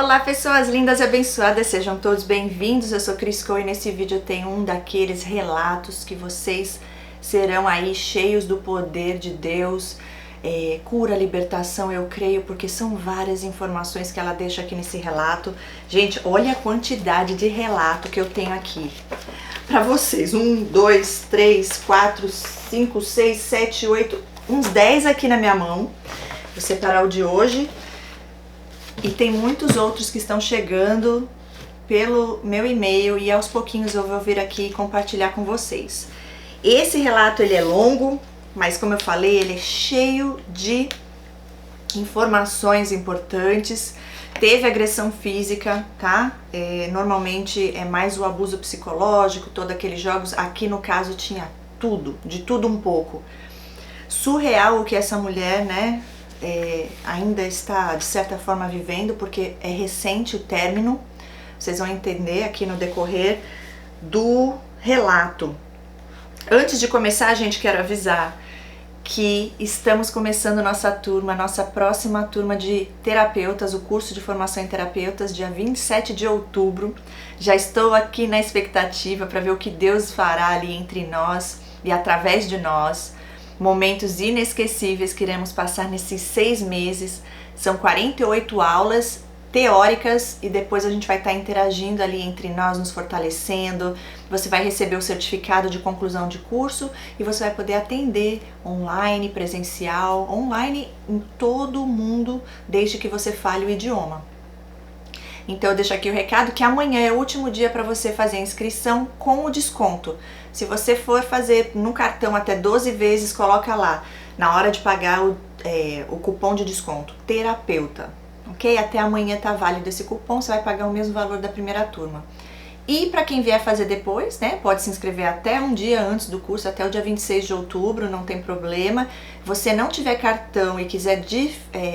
Olá pessoas lindas e abençoadas, sejam todos bem-vindos. Eu sou Cris Cole e nesse vídeo eu tenho um daqueles relatos que vocês serão aí cheios do poder de Deus, cura, libertação, eu creio, porque são várias informações que ela deixa aqui nesse relato. Gente, olha a quantidade de relato que eu tenho aqui para vocês. 1, 2, 3, 4, 5, 6, 7, 8, uns 10 aqui na minha mão. Vou separar o de hoje. E tem muitos outros que estão chegando pelo meu e-mail e aos pouquinhos eu vou vir aqui compartilhar com vocês. Esse relato ele é longo, mas como eu falei, ele é cheio de informações importantes. Teve agressão física, tá? Normalmente é mais o abuso psicológico, todos aqueles jogos. Aqui no caso tinha tudo, de tudo um pouco. Surreal o que essa mulher, né? Ainda está de certa forma vivendo, porque é recente o término. Vocês vão entender aqui no decorrer do relato. Antes de começar, gente, quero avisar que estamos começando nossa turma, nossa próxima turma de terapeutas, o curso de formação em terapeutas, dia 27 de outubro. Já estou aqui na expectativa para ver o que Deus fará ali entre nós e através de nós. Momentos inesquecíveis que iremos passar nesses 6 meses. São 48 aulas teóricas e depois a gente vai estar interagindo ali entre nós, nos fortalecendo. Você vai receber o certificado de conclusão de curso e você vai poder atender online, presencial, online em todo o mundo, desde que você fale o idioma. Então eu deixo aqui o recado que amanhã é o último dia para você fazer a inscrição com o desconto. Se você for fazer no cartão até 12 vezes, coloca lá, na hora de pagar o cupom de desconto, terapeuta, ok? Até amanhã tá válido esse cupom, você vai pagar o mesmo valor da primeira turma. E para quem vier fazer depois, né, pode se inscrever até um dia antes do curso, até o dia 26 de outubro, não tem problema. Você não tiver cartão e quiser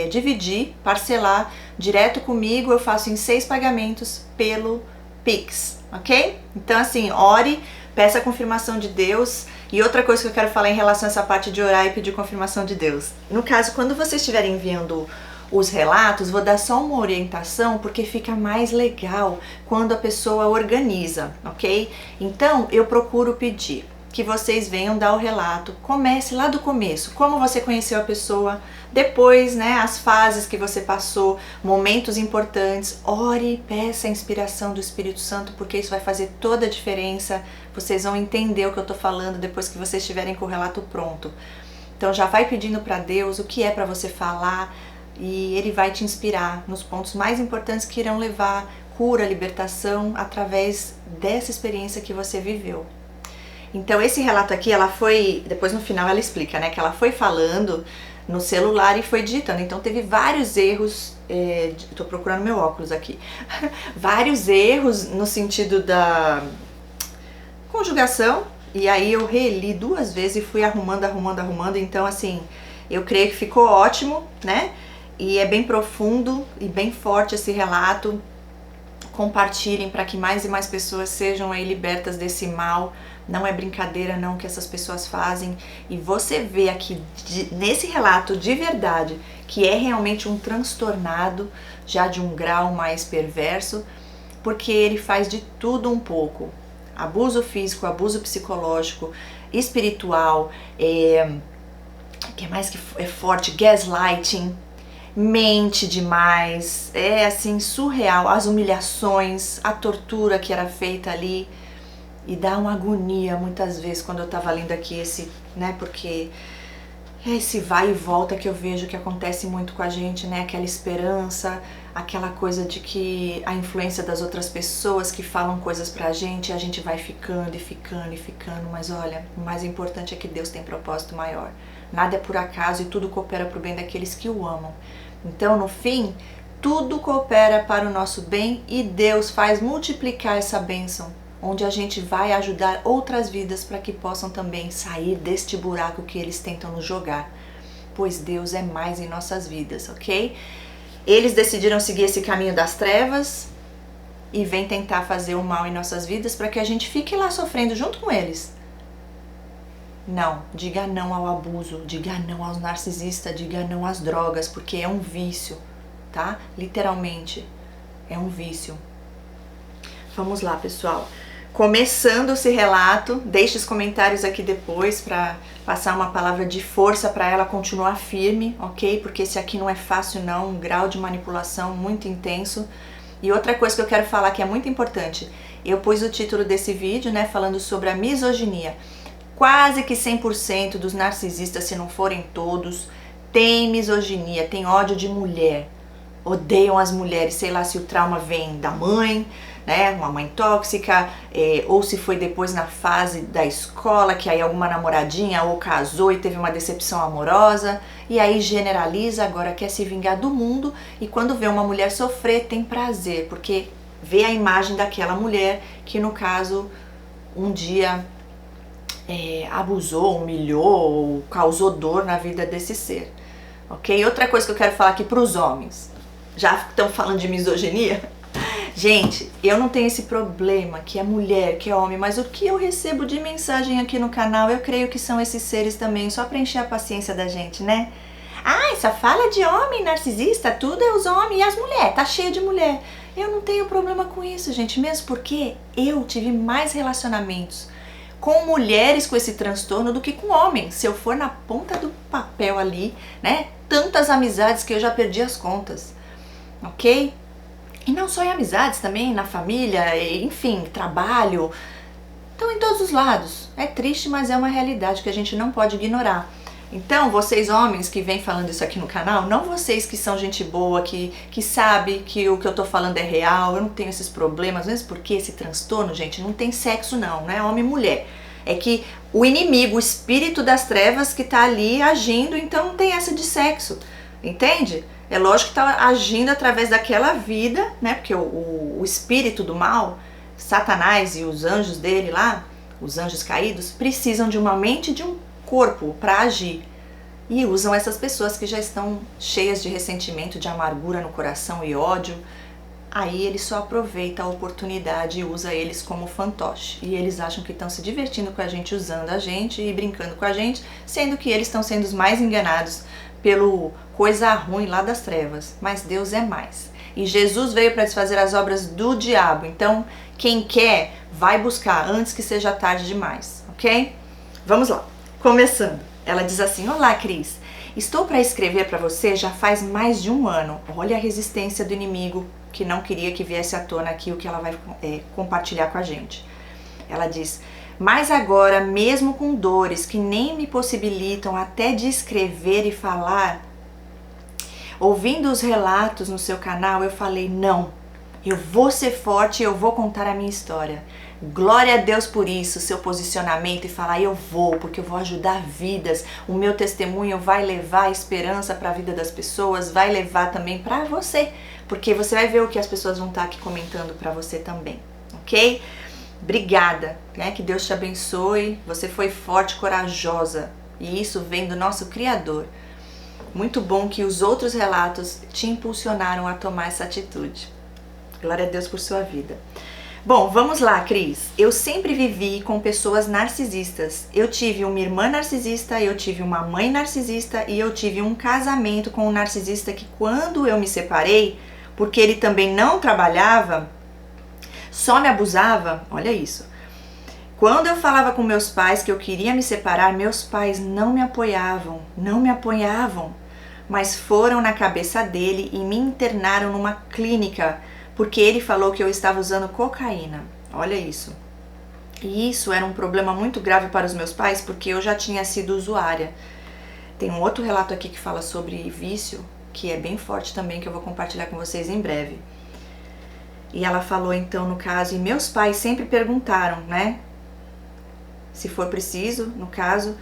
dividir, parcelar direto comigo, eu faço em 6 pagamentos pelo Pix, ok? Então assim, ore, peça a confirmação de Deus. E outra coisa que eu quero falar em relação a essa parte de orar e pedir confirmação de Deus. No caso, quando vocês estiverem enviando os relatos, vou dar só uma orientação, porque fica mais legal quando a pessoa organiza, ok? Então, eu procuro pedir que vocês venham dar o relato, comece lá do começo, como você conheceu a pessoa, depois, né, as fases que você passou, momentos importantes, ore, peça a inspiração do Espírito Santo, porque isso vai fazer toda a diferença, vocês vão entender o que eu tô falando depois que vocês estiverem com o relato pronto. Então já vai pedindo para Deus o que é para você falar, e Ele vai te inspirar nos pontos mais importantes que irão levar cura, libertação, através dessa experiência que você viveu. Então esse relato aqui, ela foi, depois no final ela explica, né, que ela foi falando no celular e foi digitando, então teve vários erros, tô procurando meu óculos aqui, vários erros no sentido da conjugação, e aí eu reli 2 vezes e fui arrumando, então assim, eu creio que ficou ótimo, né, e é bem profundo e bem forte esse relato. Compartilhem para que mais e mais pessoas sejam aí libertas desse mal. Não é brincadeira não que essas pessoas fazem. E você vê aqui nesse relato de verdade que é realmente um transtornado, já de um grau mais perverso, porque ele faz de tudo um pouco. Abuso físico, abuso psicológico, espiritual, que mais que é forte, gaslighting, mente demais, é assim surreal, as humilhações, a tortura que era feita ali, e dá uma agonia muitas vezes quando eu tava lendo aqui esse, né, porque é esse vai e volta que eu vejo que acontece muito com a gente, né, aquela esperança, aquela coisa de que a influência das outras pessoas que falam coisas pra gente, a gente vai ficando e ficando e ficando, mas olha, o mais importante é que Deus tem propósito maior, nada é por acaso e tudo coopera pro bem daqueles que o amam. Então, no fim, tudo coopera para o nosso bem e Deus faz multiplicar essa bênção, onde a gente vai ajudar outras vidas para que possam também sair deste buraco que eles tentam nos jogar, pois Deus é mais em nossas vidas, ok? Eles decidiram seguir esse caminho das trevas e vem tentar fazer o mal em nossas vidas para que a gente fique lá sofrendo junto com eles. Não, diga não ao abuso, diga não aos narcisistas, diga não às drogas, porque é um vício, tá? Literalmente. é um vício. Vamos lá, pessoal. Começando esse relato, deixe os comentários aqui depois para passar uma palavra de força para ela continuar firme, ok? Porque esse aqui não é fácil não, um grau de manipulação muito intenso. E outra coisa que eu quero falar que é muito importante, eu pus o título desse vídeo, né, falando sobre a misoginia. Quase que 100% dos narcisistas, se não forem todos, tem misoginia, tem ódio de mulher. Odeiam as mulheres, sei lá se o trauma vem da mãe, né, uma mãe tóxica, ou se foi depois na fase da escola, que aí alguma namoradinha ou casou e teve uma decepção amorosa, e aí generaliza, agora quer se vingar do mundo, e quando vê uma mulher sofrer tem prazer, porque vê a imagem daquela mulher que no caso um dia abusou, humilhou ou causou dor na vida desse ser, ok? Outra coisa que eu quero falar aqui para os homens, já estão falando de misoginia? Gente, eu não tenho esse problema que é mulher, que é homem, mas o que eu recebo de mensagem aqui no canal, eu creio que são esses seres também, só pra encher a paciência da gente, né? Ah, só fala de homem narcisista, tudo é os homens e as mulheres, tá cheio de mulher. Eu não tenho problema com isso, gente, mesmo porque eu tive mais relacionamentos com mulheres com esse transtorno do que com homens. Se eu for na ponta do papel ali, né? Tantas amizades que eu já perdi as contas, ok? E não só em amizades, também na família, enfim, trabalho. Então, em todos os lados. É triste, mas é uma realidade que a gente não pode ignorar. Então, vocês homens que vêm falando isso aqui no canal, não vocês que são gente boa, que sabe que o que eu tô falando é real, eu não tenho esses problemas, mesmo porque esse transtorno, gente, não tem sexo não, né? Homem e mulher. É que o inimigo, o espírito das trevas que tá ali agindo, então não tem essa de sexo, entende? É lógico que está agindo através daquela vida, né? Porque o espírito do mal, Satanás e os anjos dele lá, os anjos caídos, precisam de uma mente e de um corpo para agir. E usam essas pessoas que já estão cheias de ressentimento, de amargura no coração e ódio. Aí ele só aproveita a oportunidade e usa eles como fantoche. E eles acham que estão se divertindo com a gente, usando a gente e brincando com a gente, sendo que eles estão sendo os mais enganados pelo coisa ruim lá das trevas, mas Deus é mais. E Jesus veio para desfazer as obras do diabo, então quem quer, vai buscar antes que seja tarde demais, ok? Vamos lá, começando. Ela diz assim: olá Cris, estou para escrever para você já faz mais de um ano. Olha a resistência do inimigo que não queria que viesse à tona aqui o que ela vai compartilhar com a gente. Ela diz: mas agora, mesmo com dores que nem me possibilitam até de escrever e falar, ouvindo os relatos no seu canal, eu falei, não, eu vou ser forte e eu vou contar a minha história. Glória a Deus por isso, seu posicionamento e falar, eu vou, porque eu vou ajudar vidas, o meu testemunho vai levar esperança para a vida das pessoas, vai levar também para você, porque você vai ver o que as pessoas vão estar aqui comentando para você também, ok? Obrigada, né? Que Deus te abençoe, você foi forte, corajosa, e isso vem do nosso Criador. Muito bom que os outros relatos te impulsionaram a tomar essa atitude. Glória a Deus por sua vida. Bom, vamos lá, Cris. Eu sempre vivi com pessoas narcisistas. Eu tive uma irmã narcisista, eu tive uma mãe narcisista e eu tive um casamento com um narcisista que quando eu me separei, porque ele também não trabalhava, só me abusava, olha isso. Quando eu falava com meus pais que eu queria me separar, meus pais não me apoiavam, mas foram na cabeça dele e me internaram numa clínica, porque ele falou que eu estava usando cocaína. Olha isso. E isso era um problema muito grave para os meus pais, porque eu já tinha sido usuária. Tem um outro relato aqui que fala sobre vício, que é bem forte também, que eu vou compartilhar com vocês em breve. E ela falou então, no caso, e meus pais sempre perguntaram, né, se for preciso, no caso,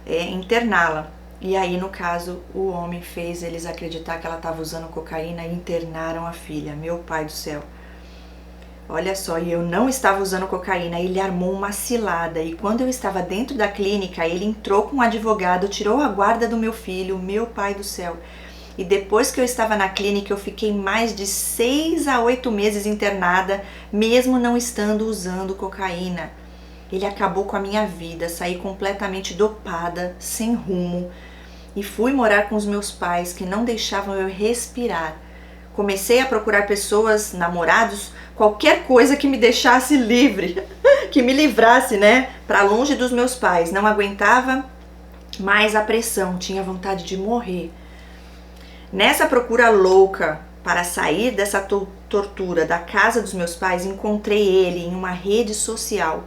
interná-la. E aí, no caso, o homem fez eles acreditar que ela estava usando cocaína e internaram a filha. Meu pai do céu. Olha só, e eu não estava usando cocaína, ele armou uma cilada. E quando eu estava dentro da clínica, ele entrou com um advogado, tirou a guarda do meu filho, meu pai do céu. E depois que eu estava na clínica, eu fiquei mais de 6 a 8 meses internada, mesmo não estando usando cocaína. Ele acabou com a minha vida, saí completamente dopada, sem rumo. E fui morar com os meus pais, que não deixavam eu respirar. Comecei a procurar pessoas, namorados, qualquer coisa que me deixasse livre, que me livrasse, né, para longe dos meus pais. Não aguentava mais a pressão, tinha vontade de morrer. Nessa procura louca para sair dessa tortura da casa dos meus pais, encontrei ele em uma rede social.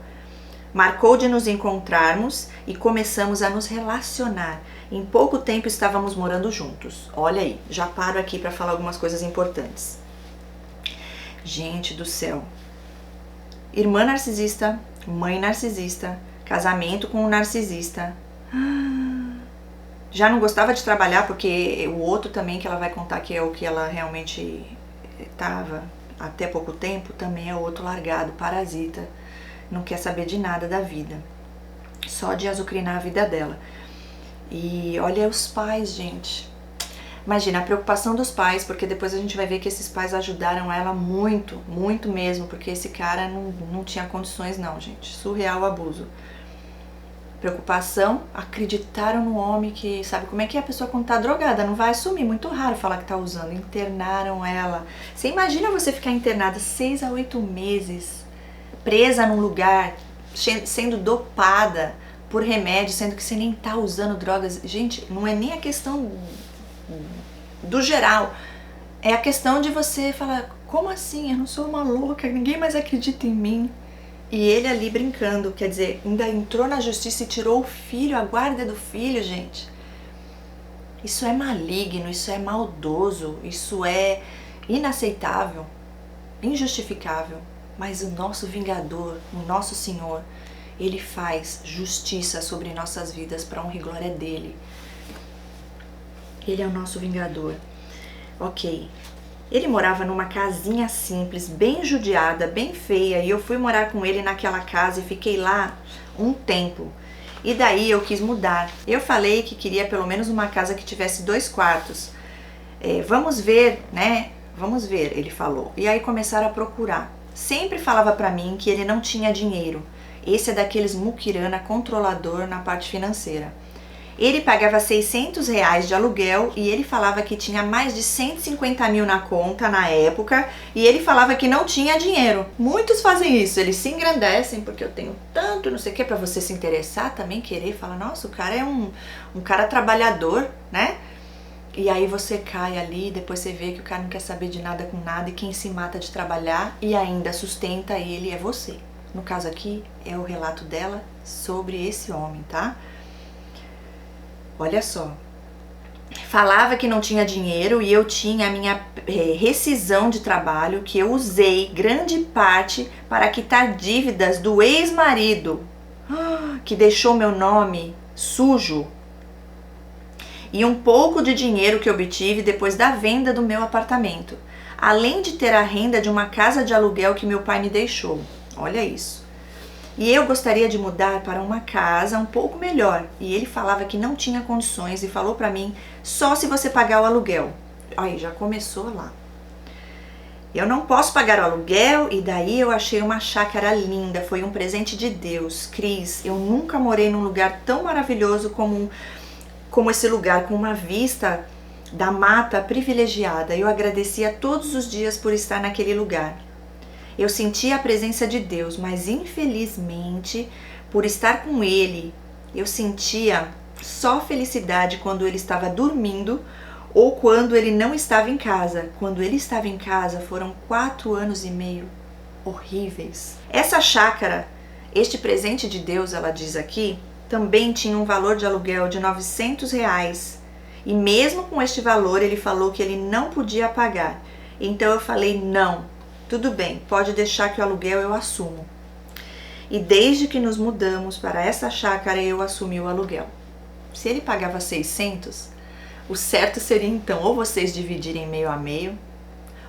Marcou de nos encontrarmos e começamos a nos relacionar. Em pouco tempo estávamos morando juntos. Olha aí, já paro aqui para falar algumas coisas importantes. Gente do céu. Irmã narcisista, mãe narcisista, casamento com um narcisista. Já não gostava de trabalhar porque o outro também, que ela vai contar que é o que ela realmente estava até pouco tempo, também é outro largado, parasita, não quer saber de nada da vida, só de azucrinar a vida dela. E olha os pais, gente. Imagina a preocupação dos pais, porque depois a gente vai ver que esses pais ajudaram ela muito, muito mesmo, porque esse cara não tinha condições não, gente. Surreal o abuso. Preocupação, acreditaram no homem que, sabe como é que é a pessoa quando tá drogada, não vai assumir, muito raro falar que tá usando, internaram ela. Você imagina você ficar internada 6 a 8 meses, presa num lugar, sendo dopada por remédio, sendo que você nem tá usando drogas. Gente, não é nem a questão do geral, é a questão de você falar, como assim? Eu não sou uma louca, ninguém mais acredita em mim. E ele ali brincando, quer dizer, ainda entrou na justiça e tirou o filho, a guarda do filho, gente. Isso é maligno, isso é maldoso, isso é inaceitável, injustificável. Mas o nosso vingador, o nosso Senhor, Ele faz justiça sobre nossas vidas para honra e glória dele. Ele é o nosso vingador. Ok. Ele morava numa casinha simples, bem judiada, bem feia, e eu fui morar com ele naquela casa e fiquei lá um tempo. E daí eu quis mudar. Eu falei que queria pelo menos uma casa que tivesse 2 quartos. Vamos ver, né? Vamos ver, ele falou. E aí começaram a procurar. Sempre falava pra mim que ele não tinha dinheiro. Esse é daqueles muquirana controlador na parte financeira. Ele pagava R$600 de aluguel e ele falava que tinha mais de 150 mil na conta na época e ele falava que não tinha dinheiro. Muitos fazem isso, eles se engrandecem porque eu tenho tanto, não sei o que, pra você se interessar também, querer, falar, nossa, o cara é um cara trabalhador, né? E aí você cai ali, depois você vê que o cara não quer saber de nada com nada e quem se mata de trabalhar e ainda sustenta ele é você. No caso aqui é o relato dela sobre esse homem, tá? Olha só, falava que não tinha dinheiro e eu tinha a minha rescisão de trabalho que eu usei grande parte para quitar dívidas do ex-marido, que deixou meu nome sujo, e um pouco de dinheiro que obtive depois da venda do meu apartamento, além de ter a renda de uma casa de aluguel que meu pai me deixou. Olha isso. E eu gostaria de mudar para uma casa um pouco melhor. E ele falava que não tinha condições e falou para mim, só se você pagar o aluguel. Aí já começou lá. Eu não posso pagar o aluguel e daí eu achei uma chácara linda, foi um presente de Deus. Cris, eu nunca morei num lugar tão maravilhoso como esse lugar, com uma vista da mata privilegiada. Eu agradecia todos os dias por estar naquele lugar. Eu sentia a presença de Deus, mas infelizmente, por estar com Ele, eu sentia só felicidade quando Ele estava dormindo ou quando Ele não estava em casa. Quando Ele estava em casa, foram 4 anos e meio horríveis. Essa chácara, este presente de Deus, ela diz aqui, também tinha um valor de aluguel de R$900. E mesmo com este valor, Ele falou que Ele não podia pagar. Então eu falei, não. Tudo bem, pode deixar que o aluguel eu assumo. E desde que nos mudamos para essa chácara, eu assumi o aluguel. Se ele pagava 600, o certo seria então ou vocês dividirem meio a meio,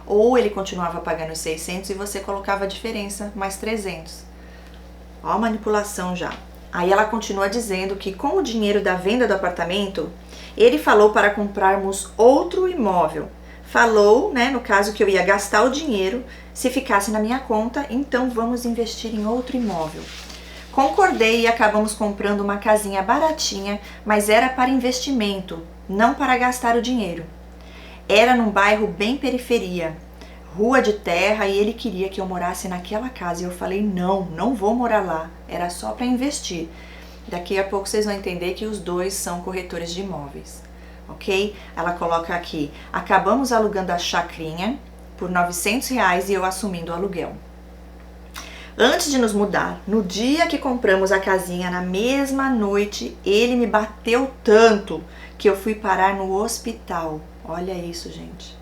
ou ele continuava pagando 600 e você colocava a diferença, mais 300. Ó a manipulação já. Aí ela continua dizendo que com o dinheiro da venda do apartamento, ele falou para comprarmos outro imóvel. Falou, né, no caso que eu ia gastar o dinheiro se ficasse na minha conta, então vamos investir em outro imóvel. Concordei e acabamos comprando uma casinha baratinha, mas era para investimento, não para gastar o dinheiro. Era num bairro bem periferia, rua de terra, e ele queria que eu morasse naquela casa. E eu falei, não vou morar lá, era só para investir. Daqui a pouco vocês vão entender que os dois são corretores de imóveis, ok? Ela coloca aqui, acabamos alugando a chacrinha por R$900 e eu assumindo o aluguel. Antes de nos mudar, no dia que compramos a casinha, na mesma noite, ele me bateu tanto que eu fui parar no hospital. Olha isso, gente.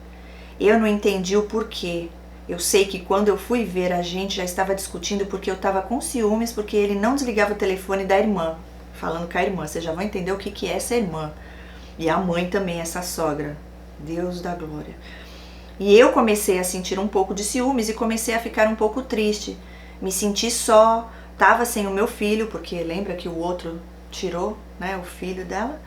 Eu não entendi o porquê. Eu sei que quando eu fui ver, a gente já estava discutindo porque eu estava com ciúmes, porque ele não desligava o telefone da irmã. Falando com a irmã, vocês já vão entender o que é essa irmã. E a mãe também, essa sogra. Deus da glória. E eu comecei a sentir um pouco de ciúmes e comecei a ficar um pouco triste. Me senti só, tava sem o meu filho, porque lembra que o outro tirou, né, o filho dela?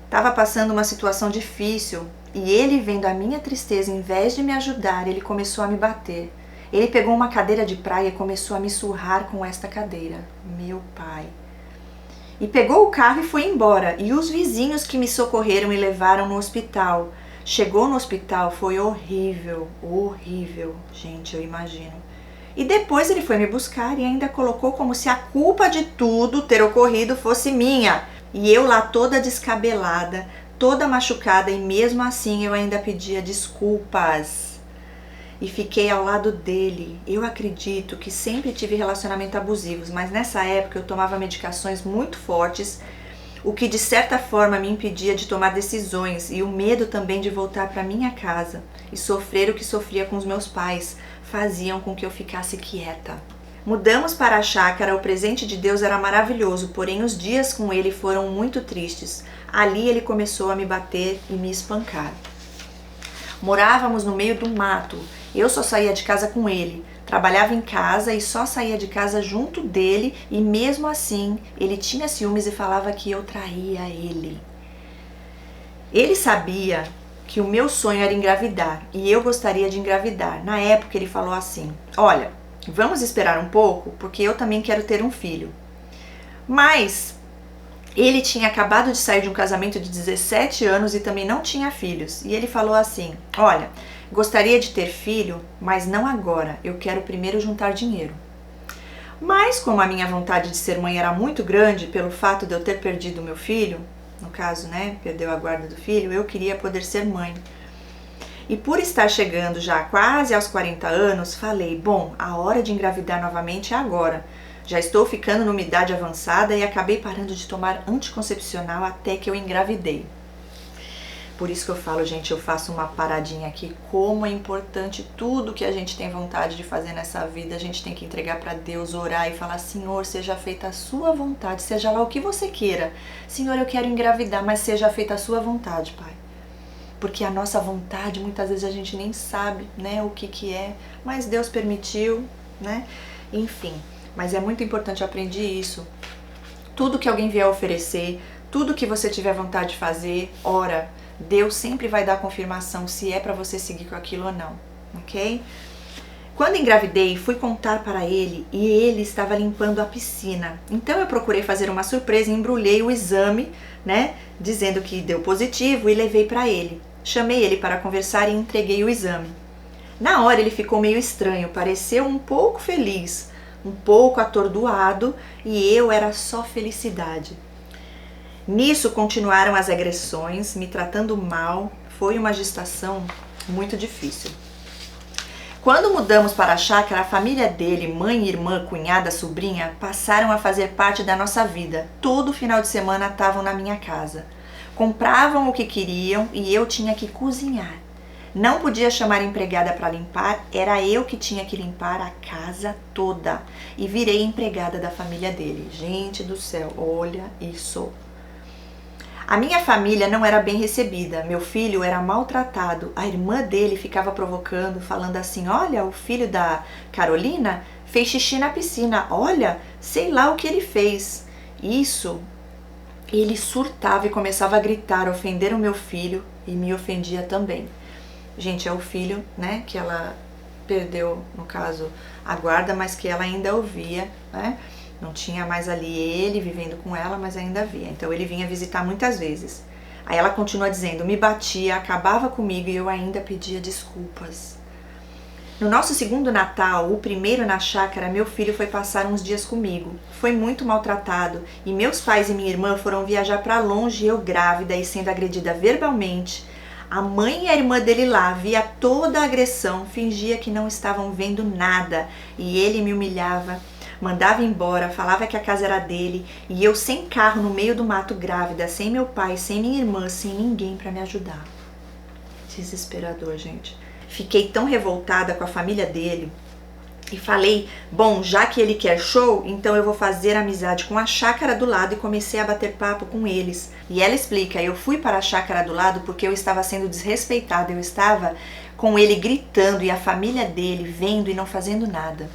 Tava passando uma situação difícil e ele, vendo a minha tristeza, em vez de me ajudar, ele começou a me bater. Ele pegou uma cadeira de praia e começou a me surrar com esta cadeira. Meu pai. E pegou o carro e foi embora. E os vizinhos que me socorreram me levaram no hospital. Chegou no hospital, foi horrível, horrível, gente, eu imagino. E depois ele foi me buscar e ainda colocou como se a culpa de tudo ter ocorrido fosse minha. E eu lá toda descabelada, toda machucada, e mesmo assim eu ainda pedia desculpas. E fiquei ao lado dele. Eu acredito que sempre tive relacionamentos abusivos, mas nessa época eu tomava medicações muito fortes, o que de certa forma me impedia de tomar decisões, e o medo também de voltar para minha casa e sofrer o que sofria com os meus pais faziam com que eu ficasse quieta. Mudamos para a chácara, o presente de Deus era maravilhoso, porém os dias com ele foram muito tristes. Ali ele começou a me bater e me espancar. Morávamos no meio do mato, eu só saía de casa com ele. Trabalhava em casa e só saía de casa junto dele, e mesmo assim ele tinha ciúmes e falava que eu traía ele. Ele sabia que o meu sonho era engravidar e eu gostaria de engravidar. Na época ele falou assim, olha, vamos esperar um pouco porque eu também quero ter um filho. Mas ele tinha acabado de sair de um casamento de 17 anos e também não tinha filhos. E ele falou assim, olha, gostaria de ter filho, mas não agora, eu quero primeiro juntar dinheiro. Mas como a minha vontade de ser mãe era muito grande pelo fato de eu ter perdido meu filho, no caso, né, perdeu a guarda do filho, eu queria poder ser mãe. E por estar chegando já quase aos 40 anos, falei, bom, a hora de engravidar novamente é agora. Já estou ficando numa idade avançada e acabei parando de tomar anticoncepcional até que eu engravidei. Por isso que eu falo, gente, eu faço uma paradinha aqui, como é importante tudo que a gente tem vontade de fazer nessa vida, a gente tem que entregar para Deus, orar e falar, Senhor, seja feita a sua vontade, seja lá o que você queira. Senhor, eu quero engravidar, mas seja feita a sua vontade, Pai. Porque a nossa vontade, muitas vezes a gente nem sabe, né, o que é, mas Deus permitiu, né, enfim. Mas é muito importante, eu aprendi isso. Tudo que alguém vier oferecer, tudo que você tiver vontade de fazer, ora. Deus sempre vai dar confirmação se é para você seguir com aquilo ou não, ok? Quando engravidei, fui contar para ele e ele estava limpando a piscina. Então eu procurei fazer uma surpresa e embrulhei o exame, né, dizendo que deu positivo e levei para ele. Chamei ele para conversar e entreguei o exame. Na hora ele ficou meio estranho, pareceu um pouco feliz, um pouco atordoado, e eu era só felicidade. Nisso continuaram as agressões, me tratando mal, foi uma gestação muito difícil. Quando mudamos para a chácara, a família dele, mãe, irmã, cunhada, sobrinha, passaram a fazer parte da nossa vida. Todo final de semana estavam na minha casa. Compravam o que queriam e eu tinha que cozinhar. Não podia chamar empregada para limpar, era eu que tinha que limpar a casa toda. E virei empregada da família dele. Gente do céu, olha isso. A minha família não era bem recebida, meu filho era maltratado, a irmã dele ficava provocando, falando assim, olha, o filho da Carolina fez xixi na piscina, olha, sei lá o que ele fez. Isso, ele surtava e começava a gritar, ofender o meu filho e me ofendia também. Gente, é o filho, né, que ela perdeu, no caso, a guarda, mas que ela ainda ouvia, né? Não tinha mais ali ele vivendo com ela, mas ainda via. Então ele vinha visitar muitas vezes. Aí ela continua dizendo, me batia, acabava comigo e eu ainda pedia desculpas. No nosso segundo Natal, o primeiro na chácara, meu filho foi passar uns dias comigo. Foi muito maltratado e meus pais e minha irmã foram viajar para longe, eu grávida e sendo agredida verbalmente. A mãe e a irmã dele lá via toda a agressão, fingia que não estavam vendo nada e ele me humilhava, mandava embora, falava que a casa era dele e eu sem carro no meio do mato grávida, sem meu pai, sem minha irmã, sem ninguém para me ajudar. Desesperador, gente. Fiquei tão revoltada com a família dele e falei, bom, já que ele quer show, então eu vou fazer amizade com a chácara do lado e comecei a bater papo com eles. E ela explica, eu fui para a chácara do lado porque eu estava sendo desrespeitada, eu estava com ele gritando e a família dele vendo e não fazendo nada.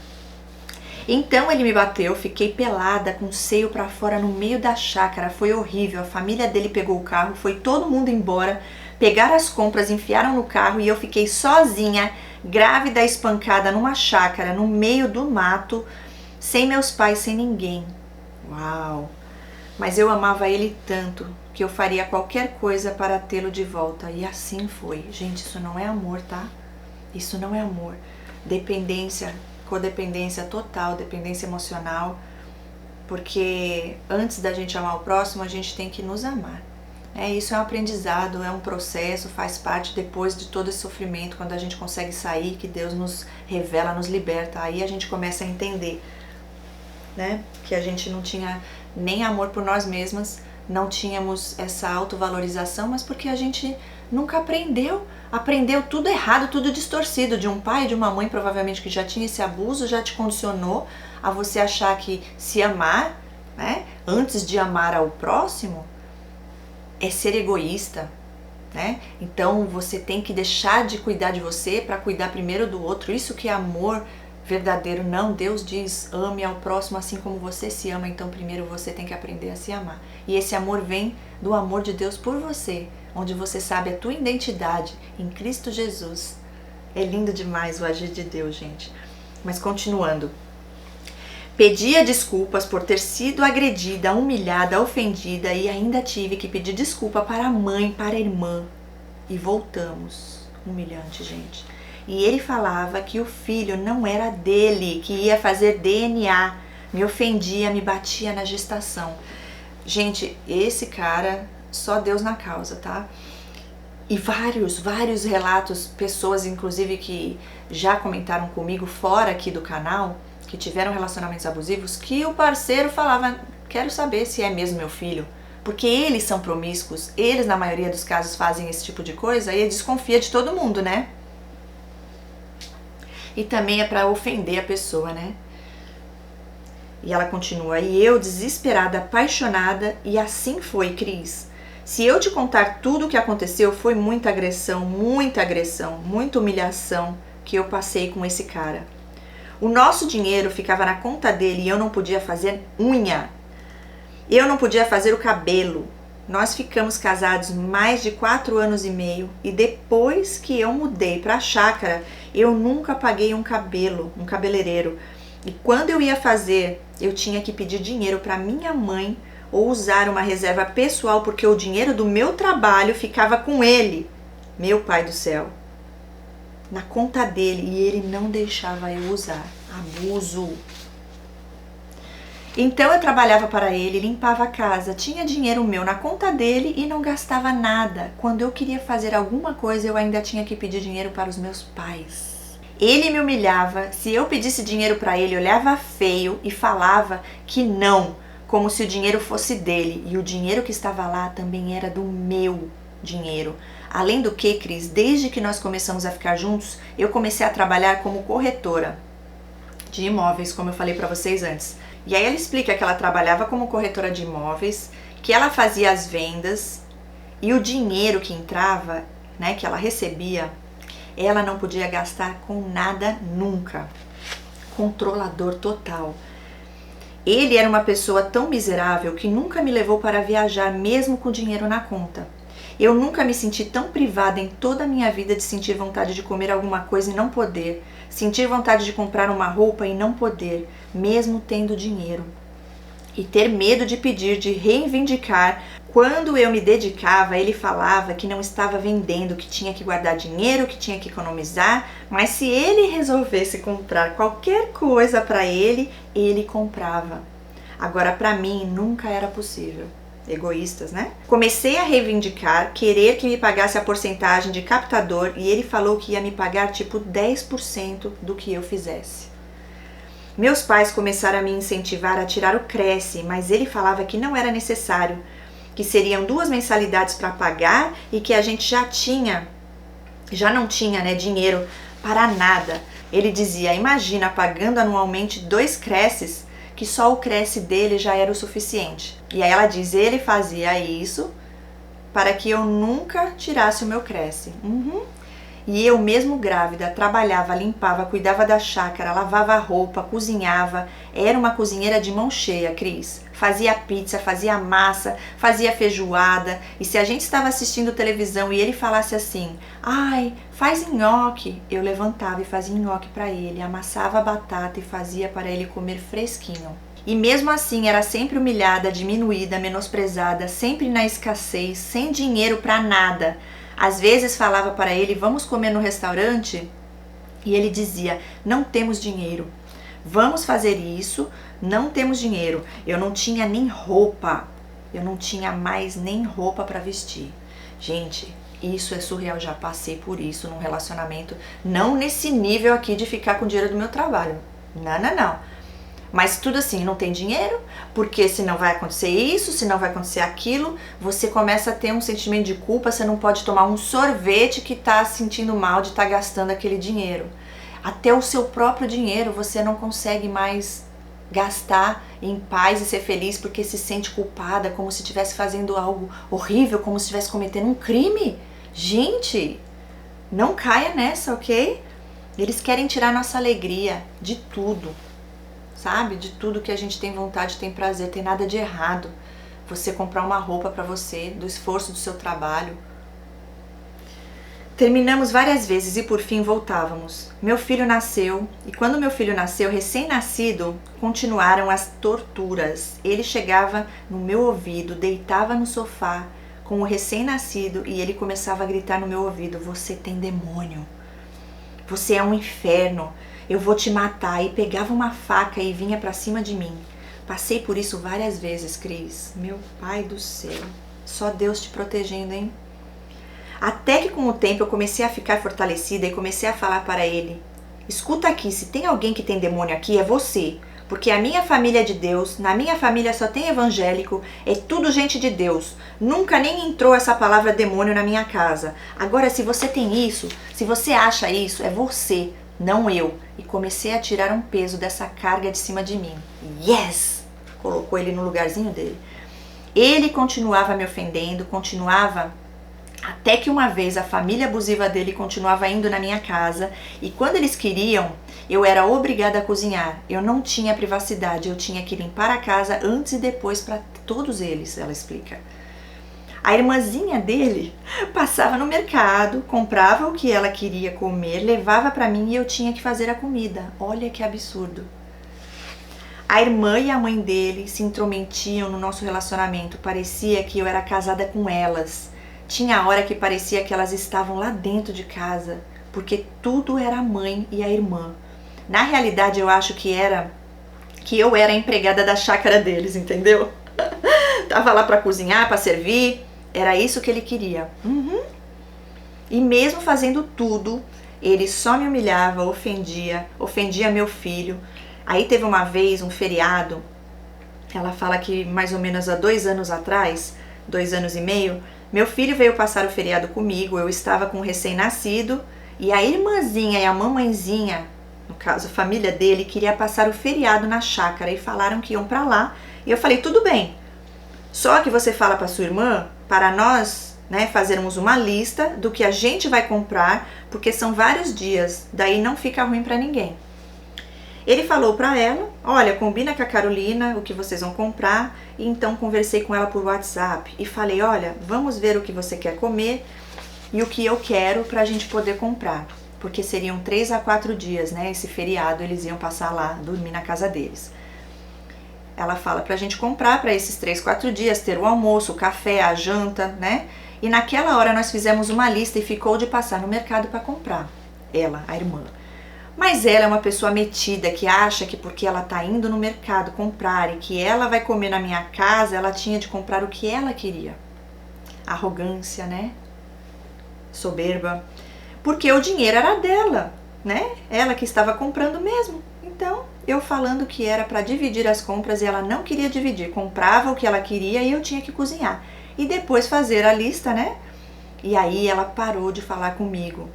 Então ele me bateu, fiquei pelada, com o seio para fora no meio da chácara, foi horrível, a família dele pegou o carro, foi todo mundo embora, pegaram as compras, enfiaram no carro e eu fiquei sozinha, grávida, espancada numa chácara, no meio do mato, sem meus pais, sem ninguém. Uau! Mas eu amava ele tanto que eu faria qualquer coisa para tê-lo de volta. E assim foi. Gente, isso não é amor, tá? Isso não é amor. Dependência, codependência total, dependência emocional. Porque antes da gente amar o próximo, a gente tem que nos amar. Isso é um aprendizado, é um processo, faz parte depois de todo esse sofrimento, quando a gente consegue sair, que Deus nos revela, nos liberta, aí a gente começa a entender, né? Que a gente não tinha nem amor por nós mesmas, não tínhamos essa autovalorização, mas porque a gente nunca aprendeu tudo errado, tudo distorcido, de um pai e de uma mãe provavelmente que já tinha esse abuso, já te condicionou a você achar que se amar, né? Antes de amar ao próximo, é ser egoísta, né? Então você tem que deixar de cuidar de você para cuidar primeiro do outro. Isso que é amor verdadeiro. Não, Deus diz, ame ao próximo assim como você se ama. Então primeiro você tem que aprender a se amar. E esse amor vem do amor de Deus por você, onde você sabe a tua identidade em Cristo Jesus. É lindo demais o agir de Deus, gente. Mas continuando. Pedia desculpas por ter sido agredida, humilhada, ofendida e ainda tive que pedir desculpa para a mãe, para a irmã. E voltamos. Humilhante, gente. E ele falava que o filho não era dele, que ia fazer DNA. Me ofendia, me batia na gestação. Gente, esse cara, só Deus na causa, tá? E vários relatos, pessoas inclusive que já comentaram comigo fora aqui do canal, que tiveram relacionamentos abusivos, que o parceiro falava, quero saber se é mesmo meu filho, porque eles são promíscuos, eles na maioria dos casos fazem esse tipo de coisa e ele desconfia de todo mundo, né? E também é para ofender a pessoa, né? E ela continua, e eu desesperada, apaixonada, e assim foi, Cris. Se eu te contar tudo o que aconteceu, foi muita agressão, muita humilhação que eu passei com esse cara. O nosso dinheiro ficava na conta dele e eu não podia fazer unha. Eu não podia fazer o cabelo. Nós ficamos casados mais de 4 anos e meio e depois que eu mudei para a chácara, eu nunca paguei um cabeleireiro. E quando eu ia fazer, eu tinha que pedir dinheiro para minha mãe ou usar uma reserva pessoal porque o dinheiro do meu trabalho ficava com ele, meu pai do céu, na conta dele, e ele não deixava eu usar. Abuso. Então eu trabalhava para ele, limpava a casa, tinha dinheiro meu na conta dele e não gastava nada. Quando eu queria fazer alguma coisa, eu ainda tinha que pedir dinheiro para os meus pais. Ele me humilhava, se eu pedisse dinheiro para ele, olhava feio e falava que não, como se o dinheiro fosse dele, e o dinheiro que estava lá também era do meu dinheiro. Além do que, Cris, desde que nós começamos a ficar juntos, eu comecei a trabalhar como corretora de imóveis, como eu falei para vocês antes. E aí ela explica que ela trabalhava como corretora de imóveis, que ela fazia as vendas e o dinheiro que entrava, né, que ela recebia, ela não podia gastar com nada nunca. Controlador total. Ele era uma pessoa tão miserável que nunca me levou para viajar mesmo com dinheiro na conta. Eu nunca me senti tão privada em toda a minha vida de sentir vontade de comer alguma coisa e não poder, sentir vontade de comprar uma roupa e não poder, mesmo tendo dinheiro. e ter medo de pedir, de reivindicar. Quando eu me dedicava, ele falava que não estava vendendo, que tinha que guardar dinheiro, que tinha que economizar, mas se ele resolvesse comprar qualquer coisa para ele, ele comprava. Agora, para mim, nunca era possível. Egoístas, né? Comecei a reivindicar, querer que me pagasse a porcentagem de captador e ele falou que ia me pagar tipo 10% do que eu fizesse. Meus pais começaram a me incentivar a tirar o Cresce, mas ele falava que não era necessário, que seriam 2 mensalidades para pagar e que a gente já não tinha, né, dinheiro para nada. Ele dizia, imagina pagando anualmente 2 Cresces, que só o Cresce dele já era o suficiente. E aí ela diz, ele fazia isso para que eu nunca tirasse o meu Cresce. E eu mesmo grávida, trabalhava, limpava, cuidava da chácara, lavava roupa, cozinhava. Era uma cozinheira de mão cheia, Cris. Fazia pizza, fazia massa, fazia feijoada. E se a gente estava assistindo televisão e ele falasse assim, ai, faz nhoque, eu levantava e fazia nhoque para ele, amassava a batata e fazia para ele comer fresquinho. E mesmo assim era sempre humilhada, diminuída, menosprezada, sempre na escassez, sem dinheiro para nada. Às vezes falava para ele, vamos comer no restaurante? E ele dizia, não temos dinheiro. Vamos fazer isso, não temos dinheiro. Eu não tinha nem roupa. Eu não tinha mais nem roupa para vestir. Gente, isso é surreal. Já passei por isso num relacionamento. Não nesse nível aqui de ficar com o dinheiro do meu trabalho. Não. Mas tudo assim, não tem dinheiro, porque senão vai acontecer isso, senão vai acontecer aquilo, você começa a ter um sentimento de culpa, você não pode tomar um sorvete que tá sentindo mal de estar gastando aquele dinheiro. Até o seu próprio dinheiro você não consegue mais gastar em paz e ser feliz porque se sente culpada, como se estivesse fazendo algo horrível, como se estivesse cometendo um crime. Gente, não caia nessa, ok? Eles querem tirar nossa alegria de tudo. Sabe? De tudo que a gente tem vontade, tem prazer, tem nada de errado. Você comprar uma roupa para você, do esforço do seu trabalho. Terminamos várias vezes e por fim voltávamos. Meu filho nasceu e quando meu filho nasceu, recém-nascido, continuaram as torturas. Ele chegava no meu ouvido, deitava no sofá com o recém-nascido e ele começava a gritar no meu ouvido, você tem demônio, você é um inferno. Eu vou te matar, e pegava uma faca e vinha pra cima de mim. Passei por isso várias vezes, Cris. Meu pai do céu, só Deus te protegendo, hein? Até que com o tempo eu comecei a ficar fortalecida e comecei a falar para ele, escuta aqui, se tem alguém que tem demônio aqui, é você. Porque a minha família é de Deus, na minha família só tem evangélico, é tudo gente de Deus. Nunca nem entrou essa palavra demônio na minha casa. Agora, se você tem isso, se você acha isso, é você, não eu. E comecei a tirar um peso dessa carga de cima de mim. Yes! Colocou ele no lugarzinho dele. Ele continuava me ofendendo, continuava, até que uma vez a família abusiva dele continuava indo na minha casa e quando eles queriam, eu era obrigada a cozinhar. Eu não tinha privacidade, eu tinha que limpar a casa antes e depois para todos eles, ela explica. A irmãzinha dele passava no mercado, comprava o que ela queria comer, levava para mim e eu tinha que fazer a comida. Olha que absurdo. A irmã e a mãe dele se intrometiam no nosso relacionamento. Parecia que eu era casada com elas. Tinha hora que parecia que elas estavam lá dentro de casa, porque tudo era a mãe e a irmã. Na realidade, eu acho que eu era a empregada da chácara deles, entendeu? Tava lá para cozinhar, para servir. Era isso que ele queria. E mesmo fazendo tudo, ele só me humilhava, ofendia meu filho. Aí teve uma vez, um feriado, ela fala que mais ou menos há 2 anos atrás, 2 anos e meio, meu filho veio passar o feriado comigo, eu estava com um recém-nascido, e a irmãzinha e a mamãezinha, no caso a família dele, queria passar o feriado na chácara e falaram que iam pra lá. E eu falei, tudo bem, só que você fala pra sua irmã, para nós, né, fazermos uma lista do que a gente vai comprar, porque são vários dias, daí não fica ruim pra ninguém. Ele falou pra ela, olha, combina com a Carolina o que vocês vão comprar, e então conversei com ela por WhatsApp e falei, olha, vamos ver o que você quer comer e o que eu quero pra gente poder comprar, porque seriam 3 a 4 dias, né, esse feriado, eles iam passar lá, dormir na casa deles. ela fala pra gente comprar para esses 3, 4 dias, ter o almoço, o café, a janta, né? E naquela hora nós fizemos uma lista e ficou de passar no mercado para comprar. Ela, a irmã. Mas ela é uma pessoa metida que acha que porque ela tá indo no mercado comprar e que ela vai comer na minha casa, ela tinha de comprar o que ela queria. Arrogância, né? Soberba. Porque o dinheiro era dela, né? Ela que estava comprando mesmo. Então, eu falando que era para dividir as compras e ela não queria dividir. Comprava o que ela queria e eu tinha que cozinhar. E depois fazer a lista, né? E aí ela parou de falar comigo.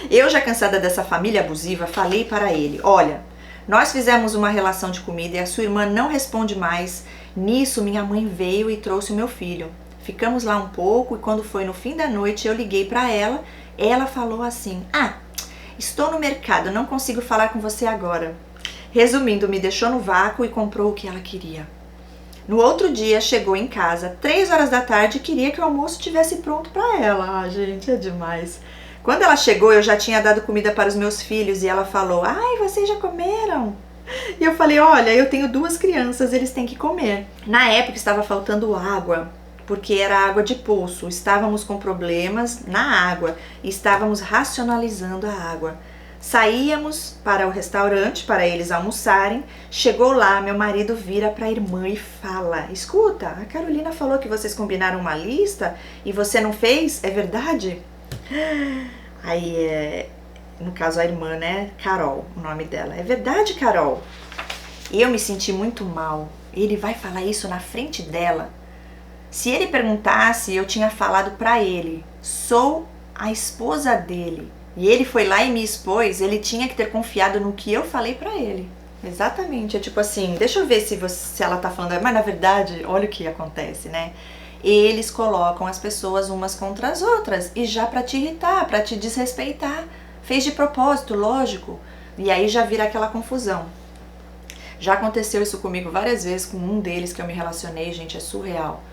Eu, já cansada dessa família abusiva, falei para ele: olha, nós fizemos uma relação de comida e a sua irmã não responde mais. Nisso, minha mãe veio e trouxe o meu filho. Ficamos lá um pouco e quando foi no fim da noite eu liguei para ela. Ela falou assim: estou no mercado, não consigo falar com você agora. Resumindo, me deixou no vácuo e comprou o que ela queria. No outro dia, chegou em casa, 3 horas da tarde, e queria que o almoço estivesse pronto para ela. Gente, é demais. Quando ela chegou, eu já tinha dado comida para os meus filhos e ela falou: vocês já comeram? E eu falei: olha, eu tenho 2 crianças, eles têm que comer. Na época estava faltando água, porque era água de poço. Estávamos com problemas na água e estávamos racionalizando a água. Saíamos para o restaurante para eles almoçarem. Chegou lá, meu marido vira para a irmã e fala: escuta, a Carolina falou que vocês combinaram uma lista e você não fez? É verdade? Aí, no caso a irmã, né? Carol, o nome dela. É verdade, Carol? E eu me senti muito mal. Ele vai falar isso na frente dela? Se ele perguntasse, eu tinha falado para ele: sou a esposa dele. E ele foi lá e me expôs, ele tinha que ter confiado no que eu falei pra ele. Exatamente, é tipo assim, deixa eu ver se ela tá falando, mas na verdade, olha o que acontece, né? Eles colocam as pessoas umas contra as outras, e já pra te irritar, pra te desrespeitar. Fez de propósito, lógico. E aí já vira aquela confusão. Já aconteceu isso comigo várias vezes, com um deles que eu me relacionei, gente, é surreal.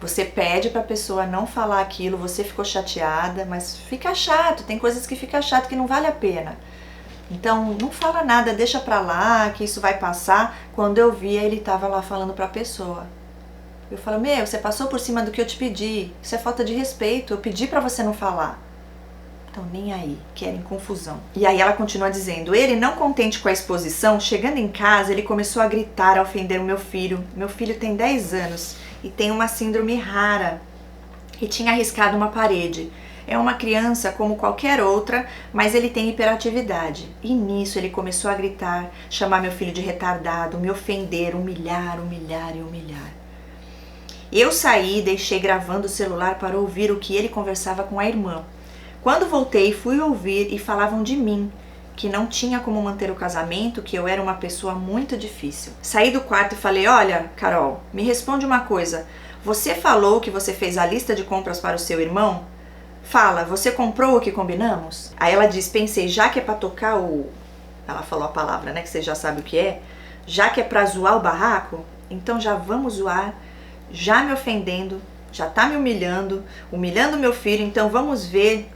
Você pede pra pessoa não falar aquilo, você ficou chateada, mas fica chato, tem coisas que fica chato que não vale a pena. Então, não fala nada, deixa pra lá, que isso vai passar. Quando eu via, ele tava lá falando pra pessoa. Eu falo: você passou por cima do que eu te pedi, isso é falta de respeito, eu pedi pra você não falar. Então, nem aí, querem confusão. E aí ela continua dizendo: ele, não contente com a exposição, chegando em casa, ele começou a gritar, a ofender o meu filho. Meu filho tem 10 anos e tem uma síndrome rara e tinha arriscado uma parede. É uma criança como qualquer outra, mas ele tem hiperatividade. E nisso ele começou a gritar, chamar meu filho de retardado, me ofender, humilhar, humilhar e humilhar. Eu saí e deixei gravando o celular para ouvir o que ele conversava com a irmã. Quando voltei, fui ouvir e falavam de mim, que não tinha como manter o casamento, que eu era uma pessoa muito difícil. Saí do quarto e falei: olha, Carol, me responde uma coisa. Você falou que você fez a lista de compras para o seu irmão? Fala, você comprou o que combinamos? Aí ela diz: pensei, já que é pra tocar o... Ela falou a palavra, né, que você já sabe o que é. Já que é pra zoar o barraco, então já vamos zoar, já me ofendendo, já tá me humilhando, humilhando meu filho, então vamos ver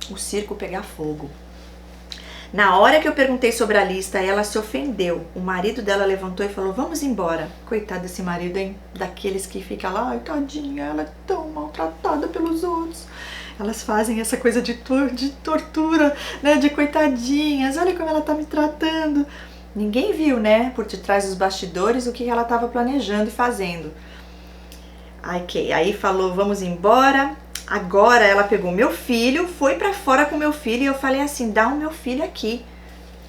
o circo pegar fogo. Na hora que eu perguntei sobre a lista, ela se ofendeu. O marido dela levantou e falou: vamos embora. Coitado desse marido, hein? Daqueles que fica lá: ai, tadinha, ela é tão maltratada pelos outros. Elas fazem essa coisa de tortura, né? De coitadinhas, olha como ela tá me tratando. Ninguém viu, né? Por detrás dos bastidores o que ela tava planejando e fazendo. Ok, aí falou: vamos embora. Agora ela pegou meu filho, foi pra fora com meu filho e eu falei assim: dá o meu filho aqui.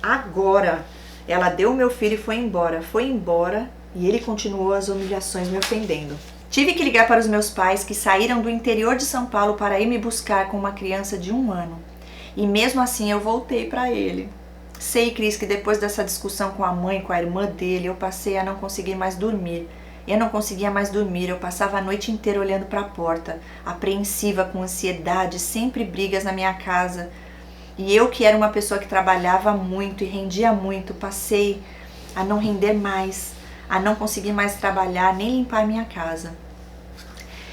Agora. Ela deu o meu filho e foi embora e ele continuou as humilhações me ofendendo. Tive que ligar para os meus pais, que saíram do interior de São Paulo para ir me buscar com uma criança de 1 ano. E mesmo assim eu voltei para ele. Sei, Cris, que depois dessa discussão com a mãe, com a irmã dele, eu passei a não conseguir mais dormir. Eu não conseguia mais dormir, eu passava a noite inteira olhando para a porta, apreensiva, com ansiedade, sempre brigas na minha casa. E eu, que era uma pessoa que trabalhava muito e rendia muito, passei a não render mais, a não conseguir mais trabalhar, nem limpar minha casa.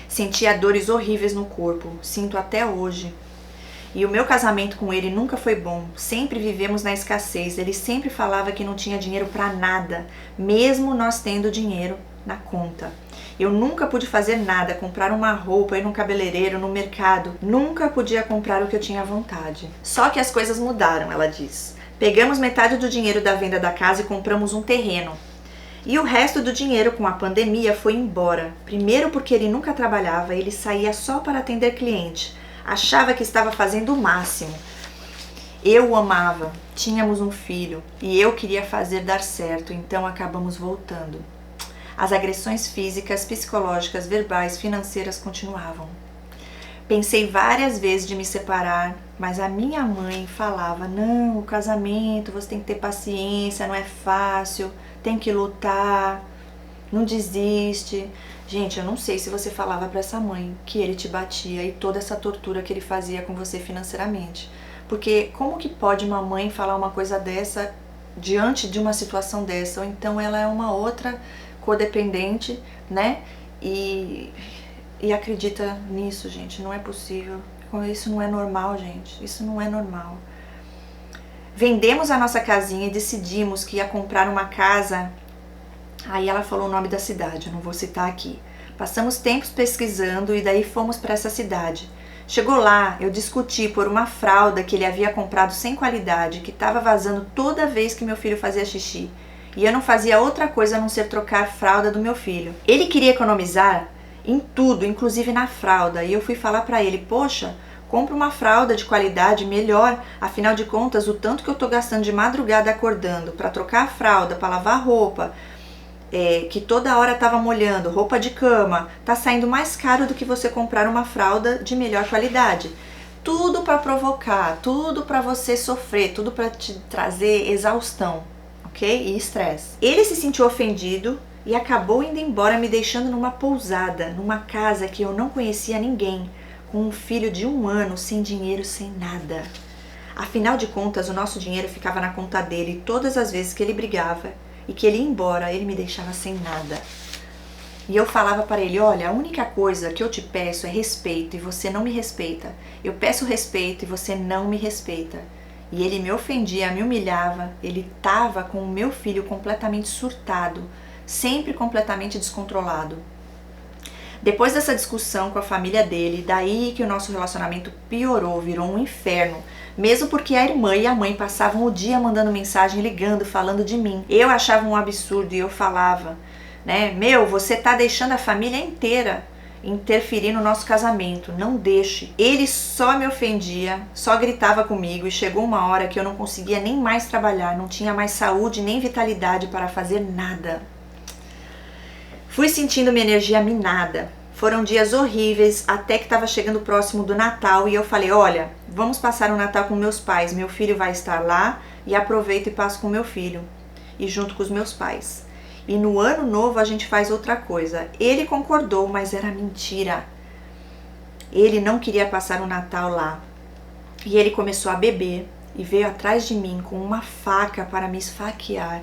Sentia dores horríveis no corpo, sinto até hoje. E o meu casamento com ele nunca foi bom, sempre vivemos na escassez. Ele sempre falava que não tinha dinheiro para nada, mesmo nós tendo dinheiro na conta. Eu nunca pude fazer nada, comprar uma roupa, ir num cabeleireiro, no mercado. Nunca podia comprar o que eu tinha vontade. Só que as coisas mudaram, ela diz. Pegamos metade do dinheiro da venda da casa e compramos um terreno. E o resto do dinheiro com a pandemia foi embora. Primeiro porque ele nunca trabalhava, ele saía só para atender cliente. Achava que estava fazendo o máximo. Eu o amava, tínhamos um filho e eu queria fazer dar certo, então acabamos voltando. As agressões físicas, psicológicas, verbais, financeiras continuavam. Pensei várias vezes de me separar, mas a minha mãe falava, não, o casamento, você tem que ter paciência, não é fácil, tem que lutar, não desiste. Gente, eu não sei se você falava para essa mãe que ele te batia e toda essa tortura que ele fazia com você financeiramente. Porque como que pode uma mãe falar uma coisa dessa diante de uma situação dessa? Ou então ela é uma outra codependente, né? E acredita nisso, gente. Não é possível. Isso não é normal, gente. Isso não é normal. Vendemos a nossa casinha e decidimos que ia comprar uma casa. Aí ela falou o nome da cidade, eu não vou citar aqui. Passamos tempos pesquisando e daí fomos para essa cidade. Chegou lá, eu discuti por uma fralda que ele havia comprado sem qualidade, que estava vazando toda vez que meu filho fazia xixi. E eu não fazia outra coisa a não ser trocar a fralda do meu filho. Ele queria economizar em tudo, inclusive na fralda. E eu fui falar para ele, poxa, compra uma fralda de qualidade melhor. Afinal de contas, o tanto que eu tô gastando de madrugada acordando para trocar a fralda, para lavar roupa, que toda hora tava molhando, roupa de cama, tá saindo mais caro do que você comprar uma fralda de melhor qualidade. Tudo para provocar, tudo para você sofrer, tudo para te trazer exaustão. E estresse. Ele se sentiu ofendido e acabou indo embora, me deixando numa pousada, numa casa que eu não conhecia ninguém, com um filho de 1 ano, sem dinheiro, sem nada. Afinal de contas, o nosso dinheiro ficava na conta dele e todas as vezes que ele brigava e que ele ia embora, ele me deixava sem nada. E eu falava para ele, olha, a única coisa que eu te peço é respeito e você não me respeita. Eu peço respeito e você não me respeita. E ele me ofendia, me humilhava, ele estava com o meu filho completamente surtado, sempre completamente descontrolado. Depois dessa discussão com a família dele, daí que o nosso relacionamento piorou, virou um inferno. Mesmo porque a irmã e a mãe passavam o dia mandando mensagem, ligando, falando de mim. Eu achava um absurdo e eu falava, né, você tá deixando a família inteira interferir no nosso casamento, não deixe. Ele só me ofendia, só gritava comigo e chegou uma hora que eu não conseguia nem mais trabalhar, não tinha mais saúde nem vitalidade para fazer nada. Fui sentindo minha energia minada. Foram dias horríveis até que estava chegando próximo do Natal e eu falei, olha, vamos passar o Natal com meus pais, meu filho vai estar lá e aproveito e passo com meu filho e junto com os meus pais. E no ano novo a gente faz outra coisa. Ele concordou, mas era mentira. Ele não queria passar o Natal lá. E ele começou a beber e veio atrás de mim com uma faca para me esfaquear.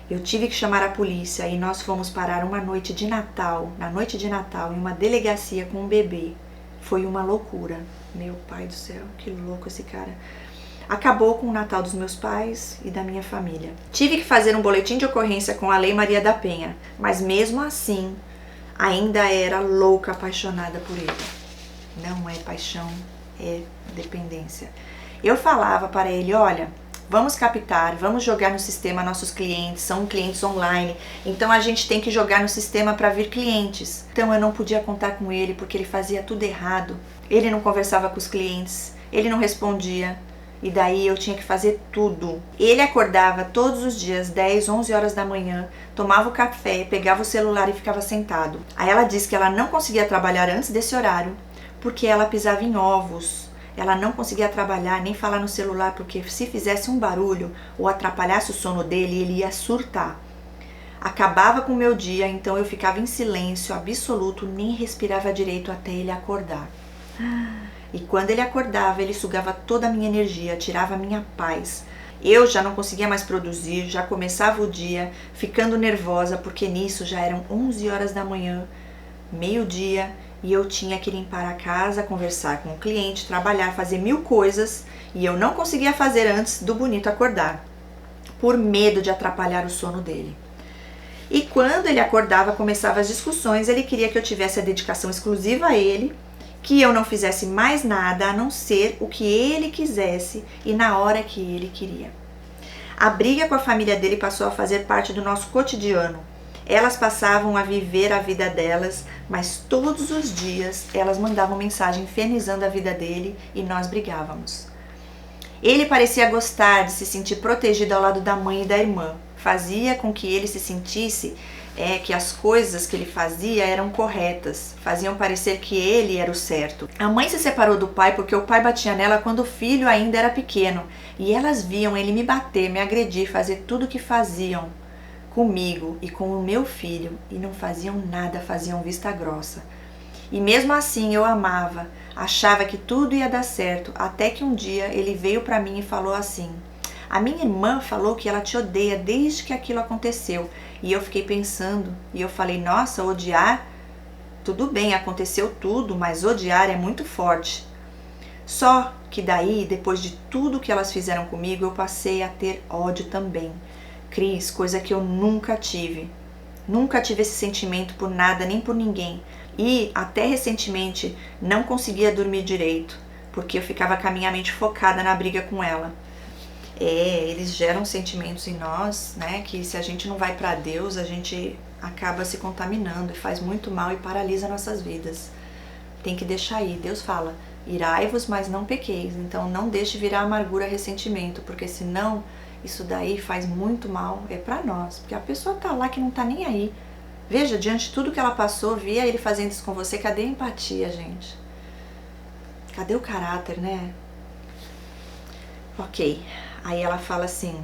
Eu tive que chamar a polícia e nós fomos parar uma noite de Natal, na noite de Natal, em uma delegacia com um bebê. Foi uma loucura. Meu pai do céu, que louco esse cara. Acabou com o Natal dos meus pais e da minha família. Tive que fazer um boletim de ocorrência com a Lei Maria da Penha, mas mesmo assim, ainda era louca, apaixonada por ele. Não é paixão, é dependência. Eu falava para ele, olha, vamos captar, vamos jogar no sistema nossos clientes, são clientes online, então a gente tem que jogar no sistema para vir clientes. Então eu não podia contar com ele porque ele fazia tudo errado. Ele não conversava com os clientes, ele não respondia. E daí eu tinha que fazer tudo. Ele acordava todos os dias, 10, 11 horas da manhã, tomava o café, pegava o celular e ficava sentado. Aí ela disse que ela não conseguia trabalhar antes desse horário, porque ela pisava em ovos. Ela não conseguia trabalhar nem falar no celular, porque se fizesse um barulho ou atrapalhasse o sono dele, ele ia surtar. Acabava com o meu dia, então eu ficava em silêncio absoluto, nem respirava direito até ele acordar. E quando ele acordava, ele sugava toda a minha energia, tirava a minha paz. Eu já não conseguia mais produzir, já começava o dia ficando nervosa, porque nisso já eram 11 horas da manhã, meio-dia, e eu tinha que limpar a casa, conversar com o cliente, trabalhar, fazer 1000 coisas e eu não conseguia fazer antes do bonito acordar, por medo de atrapalhar o sono dele. E quando ele acordava, começavam as discussões, ele queria que eu tivesse a dedicação exclusiva a ele, que eu não fizesse mais nada a não ser o que ele quisesse e na hora que ele queria. A briga com a família dele passou a fazer parte do nosso cotidiano. Elas passavam a viver a vida delas, mas todos os dias elas mandavam mensagem infernizando a vida dele e nós brigávamos. Ele parecia gostar de se sentir protegido ao lado da mãe e da irmã. Fazia com que ele se sentisse que as coisas que ele fazia eram corretas, faziam parecer que ele era o certo. A mãe se separou do pai porque o pai batia nela quando o filho ainda era pequeno, e elas viam ele me bater, me agredir, fazer tudo o que faziam comigo e com o meu filho, e não faziam nada, faziam vista grossa. E mesmo assim eu amava, achava que tudo ia dar certo, até que um dia ele veio para mim e falou assim: a minha irmã falou que ela te odeia desde que aquilo aconteceu. E eu fiquei pensando, e eu falei, nossa, odiar? Tudo bem, aconteceu tudo, mas odiar é muito forte. Só que daí, depois de tudo que elas fizeram comigo, eu passei a ter ódio também. Cris, coisa que eu nunca tive. Nunca tive esse sentimento por nada, nem por ninguém. E até recentemente não conseguia dormir direito, porque eu ficava com a minha mente focada na briga com ela. Eles geram sentimentos em nós, né, que se a gente não vai para Deus, a gente acaba se contaminando e faz muito mal e paralisa nossas vidas. Tem que deixar ir. Deus fala, irai-vos, mas não pequeis. Então não deixe virar amargura, ressentimento, porque senão isso daí faz muito mal, é para nós, porque a pessoa tá lá que não tá nem aí. Veja, diante de tudo que ela passou, via ele fazendo isso com você, cadê a empatia, gente? Cadê o caráter, né? Ok. Aí ela fala assim,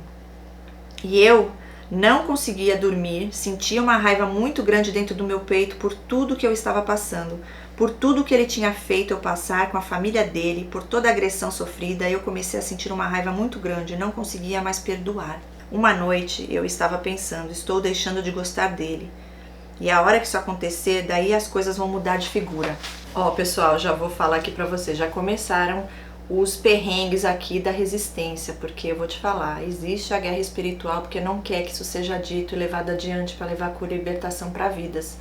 e eu não conseguia dormir, sentia uma raiva muito grande dentro do meu peito por tudo que eu estava passando, por tudo que ele tinha feito eu passar com a família dele, por toda a agressão sofrida. Eu comecei a sentir uma raiva muito grande, não conseguia mais perdoar. Uma noite eu estava pensando, estou deixando de gostar dele. E a hora que isso acontecer, daí as coisas vão mudar de figura. Ó, pessoal, já vou falar aqui pra vocês, já começaram os perrengues aqui da resistência, porque eu vou te falar, existe a guerra espiritual porque não quer que isso seja dito e levado adiante para levar cura e libertação para vidas.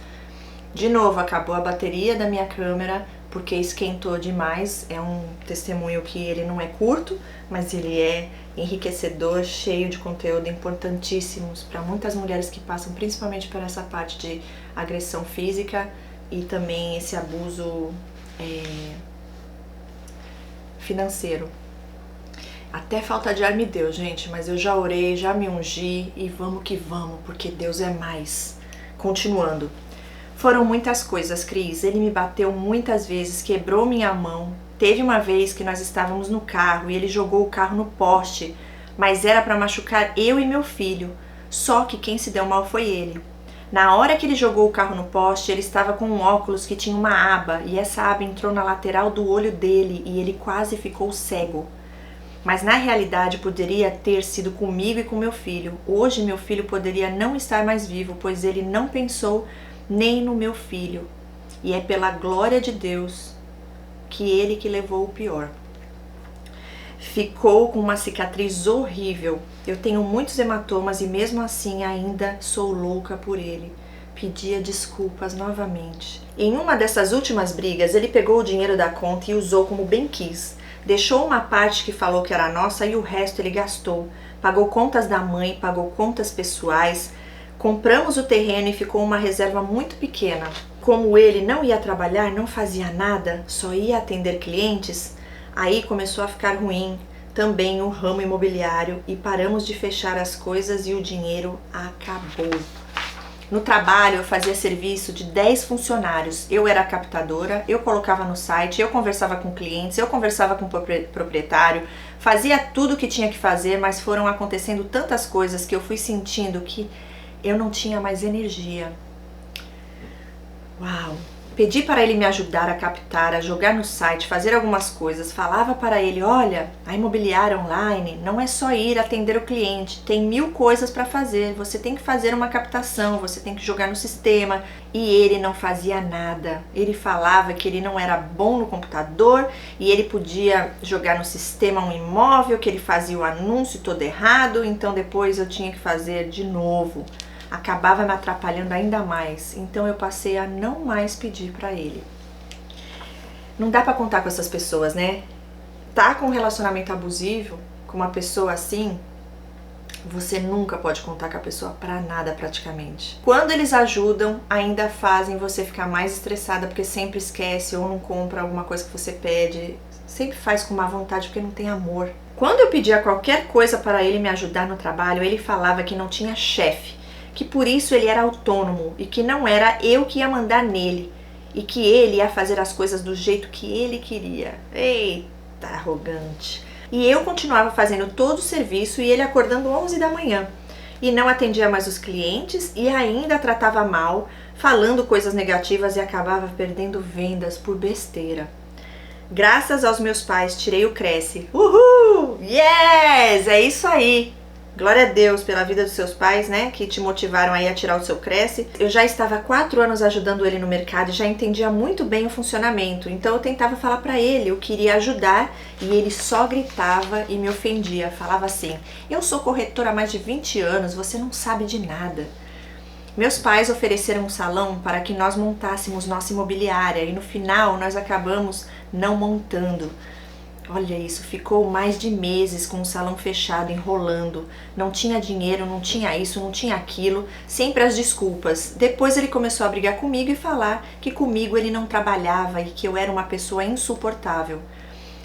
De novo, acabou a bateria da minha câmera porque esquentou demais. É um testemunho que ele não é curto, mas ele é enriquecedor, cheio de conteúdo importantíssimos para muitas mulheres que passam principalmente por essa parte de agressão física e também esse abuso financeiro. Até falta de ar me deu, gente, mas eu já orei, já me ungi e vamos que vamos, porque Deus é mais. Continuando. Foram muitas coisas, Cris. Ele me bateu muitas vezes, quebrou minha mão. Teve uma vez que nós estávamos no carro e ele jogou o carro no poste, mas era para machucar eu e meu filho. Só que quem se deu mal foi ele. Na hora que ele jogou o carro no poste, ele estava com um óculos que tinha uma aba, e essa aba entrou na lateral do olho dele e ele quase ficou cego. Mas na realidade poderia ter sido comigo e com meu filho. Hoje meu filho poderia não estar mais vivo, pois ele não pensou nem no meu filho. E é pela glória de Deus que ele que levou o pior. Ficou com uma cicatriz horrível. Eu tenho muitos hematomas e mesmo assim ainda sou louca por ele. Pedia desculpas novamente. Em uma dessas últimas brigas, ele pegou o dinheiro da conta e usou como bem quis. Deixou uma parte que falou que era nossa e o resto ele gastou. Pagou contas da mãe, pagou contas pessoais. Compramos o terreno e ficou uma reserva muito pequena. Como ele não ia trabalhar, não fazia nada, só ia atender clientes, aí começou a ficar ruim também o ramo imobiliário e paramos de fechar as coisas e o dinheiro acabou. No trabalho eu fazia serviço de 10 funcionários, eu era a captadora, eu colocava no site, eu conversava com clientes, eu conversava com o proprietário, fazia tudo o que tinha que fazer, mas foram acontecendo tantas coisas que eu fui sentindo que eu não tinha mais energia. Uau! Pedi para ele me ajudar a captar, a jogar no site, fazer algumas coisas. Falava para ele, olha, a imobiliária online não é só ir atender o cliente, tem 1000 coisas para fazer, você tem que fazer uma captação, você tem que jogar no sistema. E ele não fazia nada. Ele falava que ele não era bom no computador e ele podia jogar no sistema um imóvel, que ele fazia o anúncio todo errado, então depois eu tinha que fazer de novo. Acabava me atrapalhando ainda mais, então eu passei a não mais pedir para ele. Não dá para contar com essas pessoas, né? Tá com um relacionamento abusivo com uma pessoa assim, você nunca pode contar com a pessoa para nada praticamente. Quando eles ajudam, ainda fazem você ficar mais estressada porque sempre esquece ou não compra alguma coisa que você pede, sempre faz com má vontade porque não tem amor. Quando eu pedia qualquer coisa para ele me ajudar no trabalho, ele falava que não tinha chefe, que por isso ele era autônomo e que não era eu que ia mandar nele e que ele ia fazer as coisas do jeito que ele queria. Eita, arrogante! E eu continuava fazendo todo o serviço e ele acordando 11 da manhã e não atendia mais os clientes e ainda tratava mal, falando coisas negativas e acabava perdendo vendas por besteira. Graças aos meus pais tirei o Cresce. Uhul! Yes! É isso aí! Glória a Deus pela vida dos seus pais, né, que te motivaram aí a tirar o seu Cresce. Eu já estava há 4 anos ajudando ele no mercado e já entendia muito bem o funcionamento. Então eu tentava falar para ele, eu queria ajudar e ele só gritava e me ofendia. Falava assim, eu sou corretora há mais de 20 anos, você não sabe de nada. Meus pais ofereceram um salão para que nós montássemos nossa imobiliária e no final nós acabamos não montando. Olha isso, ficou mais de meses com o salão fechado, enrolando. Não tinha dinheiro, não tinha isso, não tinha aquilo. Sempre as desculpas. Depois ele começou a brigar comigo e falar que comigo ele não trabalhava e que eu era uma pessoa insuportável.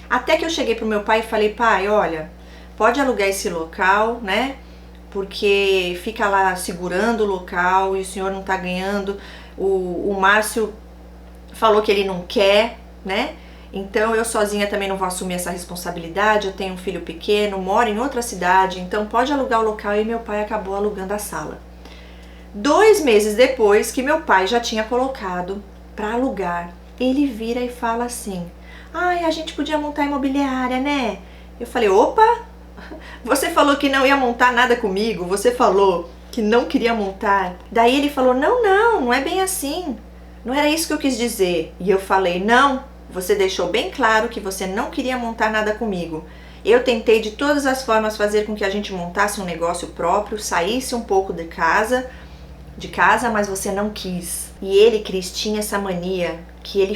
Até que eu cheguei pro meu pai e falei, pai, olha, pode alugar esse local, né? Porque fica lá segurando o local e o senhor não tá ganhando. O Márcio falou que ele não quer, né? Então eu sozinha também não vou assumir essa responsabilidade, eu tenho um filho pequeno, moro em outra cidade, então pode alugar o local e meu pai acabou alugando a sala. 2 meses depois que meu pai já tinha colocado para alugar, ele vira e fala assim, ai, a gente podia montar imobiliária, né? Eu falei, opa, você falou que não ia montar nada comigo, você falou que não queria montar. Daí ele falou, não é bem assim, não era isso que eu quis dizer. E eu falei, não. Você deixou bem claro que você não queria montar nada comigo. Eu tentei de todas as formas fazer com que a gente montasse um negócio próprio, saísse um pouco de casa, mas você não quis. E ele, Cris, tinha essa mania que ele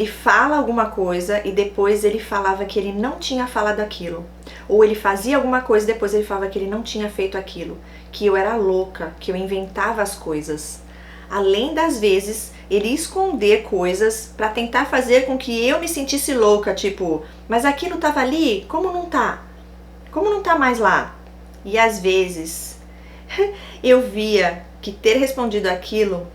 fala alguma coisa e depois ele falava que ele não tinha falado aquilo. Ou ele fazia alguma coisa e depois ele falava que ele não tinha feito aquilo. Que eu era louca, que eu inventava as coisas. Além das vezes ele esconder coisas para tentar fazer com que eu me sentisse louca, tipo, mas aquilo tava ali, como não tá? Como não tá mais lá? E às vezes eu via que ter respondido aquilo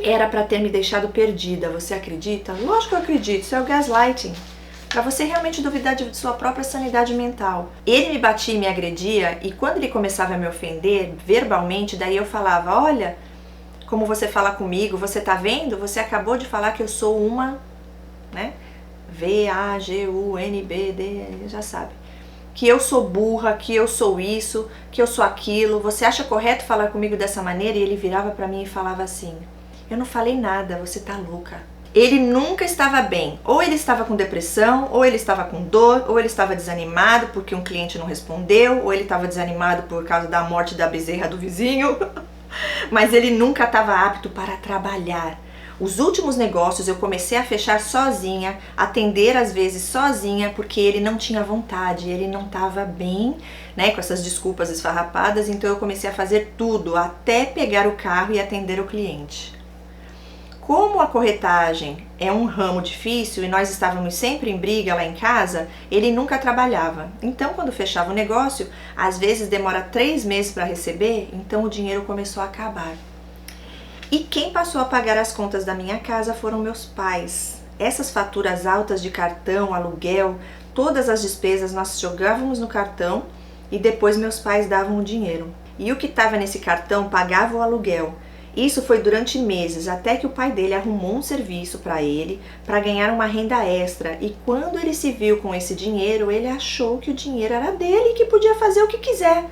era para ter me deixado perdida. Você acredita? Lógico que eu acredito, isso é o gaslighting. Para você realmente duvidar de sua própria sanidade mental. Ele me batia e me agredia e quando ele começava a me ofender verbalmente, daí eu falava, olha, como você fala comigo, você tá vendo? Você acabou de falar que eu sou uma, né? V-A-G-U-N-B-D, já sabe. Que eu sou burra, que eu sou isso, que eu sou aquilo. Você acha correto falar comigo dessa maneira? E ele virava pra mim e falava assim, eu não falei nada, você tá louca. Ele nunca estava bem. Ou ele estava com depressão, ou ele estava com dor, ou ele estava desanimado porque um cliente não respondeu, ou ele estava desanimado por causa da morte da bezerra do vizinho. Mas ele nunca estava apto para trabalhar. Os últimos negócios eu comecei a fechar sozinha, atender às vezes sozinha, porque ele não tinha vontade, ele não estava bem, né, com essas desculpas esfarrapadas, então eu comecei a fazer tudo, até pegar o carro e atender o cliente. Como a corretagem é um ramo difícil e nós estávamos sempre em briga lá em casa, ele nunca trabalhava. Então, quando fechava o negócio, às vezes demora 3 meses para receber, então o dinheiro começou a acabar. E quem passou a pagar as contas da minha casa foram meus pais. Essas faturas altas de cartão, aluguel, todas as despesas nós jogávamos no cartão e depois meus pais davam o dinheiro. E o que estava nesse cartão pagava o aluguel. Isso foi durante meses, até que o pai dele arrumou um serviço para ele, para ganhar uma renda extra. E quando ele se viu com esse dinheiro, ele achou que o dinheiro era dele e que podia fazer o que quiser.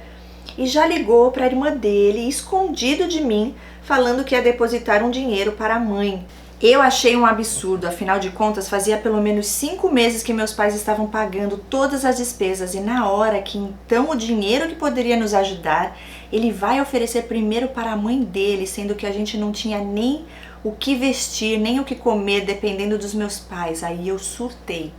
E já ligou para a irmã dele, escondido de mim, falando que ia depositar um dinheiro para a mãe. Eu achei um absurdo, afinal de contas fazia pelo menos 5 meses que meus pais estavam pagando todas as despesas e na hora que então o dinheiro que poderia nos ajudar, ele vai oferecer primeiro para a mãe dele, sendo que a gente não tinha nem o que vestir, nem o que comer, dependendo dos meus pais. Aí eu surtei.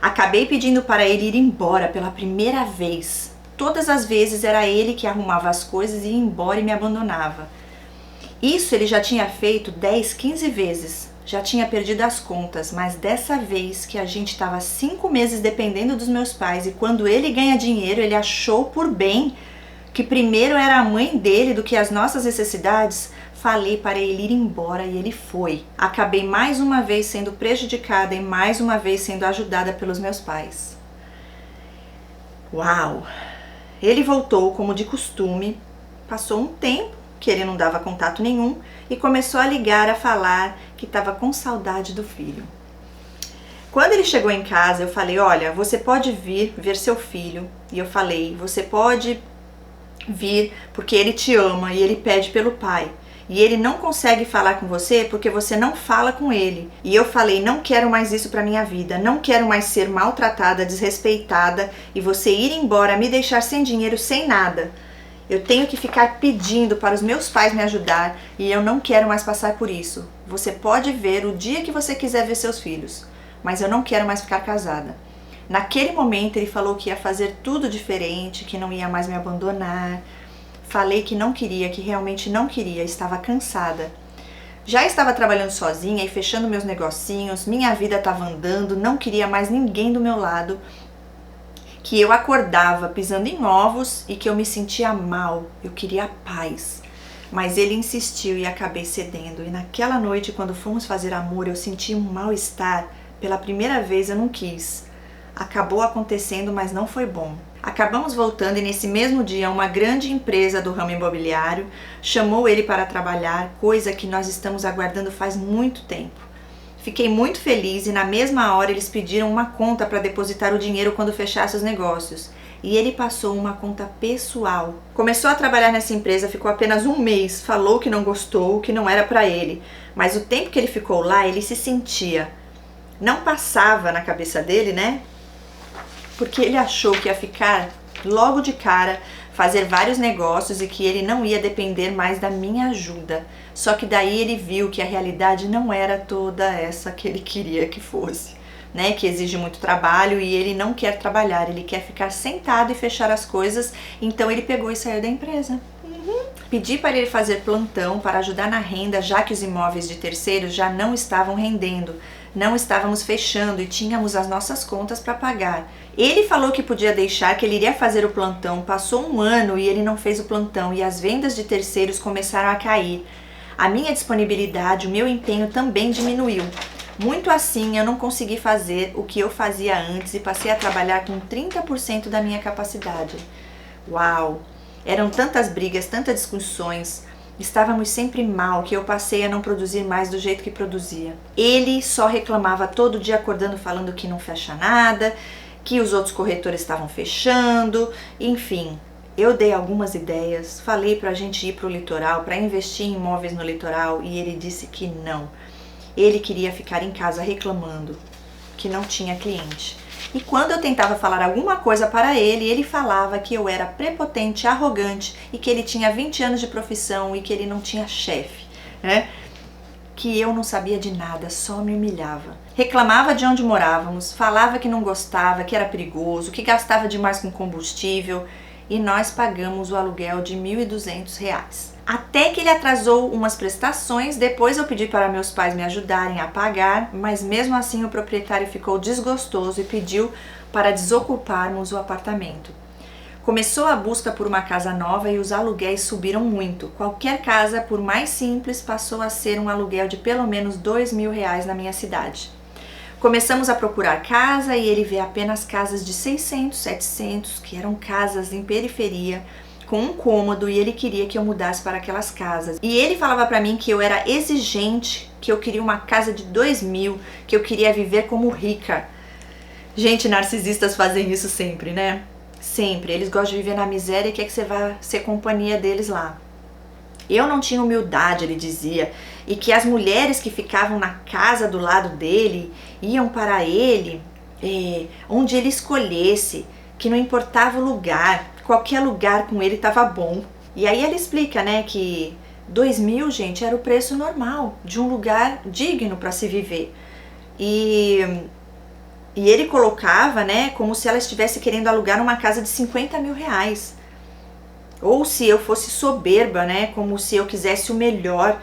Acabei pedindo para ele ir embora pela primeira vez. Todas as vezes era ele que arrumava as coisas e ia embora e me abandonava. Isso ele já tinha feito 10, 15 vezes, já tinha perdido as contas, mas dessa vez que a gente estava 5 meses dependendo dos meus pais e quando ele ganha dinheiro, ele achou por bem que primeiro era a mãe dele do que as nossas necessidades, falei para ele ir embora e ele foi. Acabei mais uma vez sendo prejudicada e mais uma vez sendo ajudada pelos meus pais. Uau! Ele voltou como de costume, passou um tempo, que ele não dava contato nenhum, e começou a ligar, a falar que estava com saudade do filho. Quando ele chegou em casa, eu falei, olha, você pode vir ver seu filho. E eu falei, você pode vir porque ele te ama e ele pede pelo pai. E ele não consegue falar com você porque você não fala com ele. E eu falei, não quero mais isso para minha vida, não quero mais ser maltratada, desrespeitada e você ir embora, me deixar sem dinheiro, sem nada. Eu tenho que ficar pedindo para os meus pais me ajudar e eu não quero mais passar por isso. Você pode ver o dia que você quiser ver seus filhos, mas eu não quero mais ficar casada. Naquele momento ele falou que ia fazer tudo diferente, que não ia mais me abandonar. Falei que não queria, que realmente não queria, estava cansada. Já estava trabalhando sozinha e fechando meus negocinhos, minha vida estava andando, não queria mais ninguém do meu lado. Que eu acordava pisando em ovos e que eu me sentia mal, eu queria paz. Mas ele insistiu e acabei cedendo. E naquela noite, quando fomos fazer amor, eu senti um mal-estar. Pela primeira vez eu não quis. Acabou acontecendo, mas não foi bom. Acabamos voltando e nesse mesmo dia uma grande empresa do ramo imobiliário chamou ele para trabalhar, coisa que nós estamos aguardando faz muito tempo. Fiquei muito feliz e na mesma hora eles pediram uma conta para depositar o dinheiro quando fechasse os negócios. E ele passou uma conta pessoal. Começou a trabalhar nessa empresa, ficou apenas um mês, falou que não gostou, que não era para ele. Mas o tempo que ele ficou lá, ele se sentia. Não passava na cabeça dele, né? Porque ele achou que ia ficar logo de cara, fazer vários negócios e que ele não ia depender mais da minha ajuda. Só que daí ele viu que a realidade não era toda essa que ele queria que fosse, né? Que exige muito trabalho e ele não quer trabalhar, ele quer ficar sentado e fechar as coisas, então ele pegou e saiu da empresa. Pedi para ele fazer plantão para ajudar na renda, já que os imóveis de terceiros já não estavam rendendo, não estávamos fechando e tínhamos as nossas contas para pagar. Ele falou que podia deixar, que ele iria fazer o plantão, passou um ano e ele não fez o plantão e as vendas de terceiros começaram a cair. A minha disponibilidade, o meu empenho também diminuiu. Muito assim, eu não consegui fazer o que eu fazia antes e passei a trabalhar com 30% da minha capacidade. Uau! Eram tantas brigas, tantas discussões, estávamos sempre mal que eu passei a não produzir mais do jeito que produzia. Ele só reclamava todo dia acordando falando que não fecha nada, que os outros corretores estavam fechando, enfim. Eu dei algumas ideias, falei pra gente ir pro litoral, para investir em imóveis no litoral e ele disse que não. Ele queria ficar em casa reclamando que não tinha cliente. E quando eu tentava falar alguma coisa para ele, ele falava que eu era prepotente, arrogante e que ele tinha 20 anos de profissão e que ele não tinha chefe, né? Que eu não sabia de nada, só me humilhava. Reclamava de onde morávamos, falava que não gostava, que era perigoso, que gastava demais com combustível e nós pagamos o aluguel de R$ 1.200. Até que ele atrasou umas prestações, depois eu pedi para meus pais me ajudarem a pagar, mas mesmo assim o proprietário ficou desgostoso e pediu para desocuparmos o apartamento. Começou a busca por uma casa nova e os aluguéis subiram muito. Qualquer casa, por mais simples, passou a ser um aluguel de pelo menos R$ 2.000 na minha cidade. Começamos a procurar casa e ele vê apenas casas de 600, 700, que eram casas em periferia, com um cômodo e ele queria que eu mudasse para aquelas casas. E ele falava para mim que eu era exigente, que eu queria uma casa de 2.000, que eu queria viver como rica. Gente, narcisistas fazem isso sempre, né? Sempre. Eles gostam de viver na miséria e quer que você vá ser companhia deles lá. Eu não tinha humildade, ele dizia, e que as mulheres que ficavam na casa do lado dele iam para ele, onde ele escolhesse, que não importava o lugar, qualquer lugar com ele estava bom. E aí ele explica, né, que 2.000, gente, era o preço normal de um lugar digno para se viver. E ele colocava, né, como se ela estivesse querendo alugar uma casa de 50 mil reais. Ou se eu fosse soberba, né, como se eu quisesse o melhor.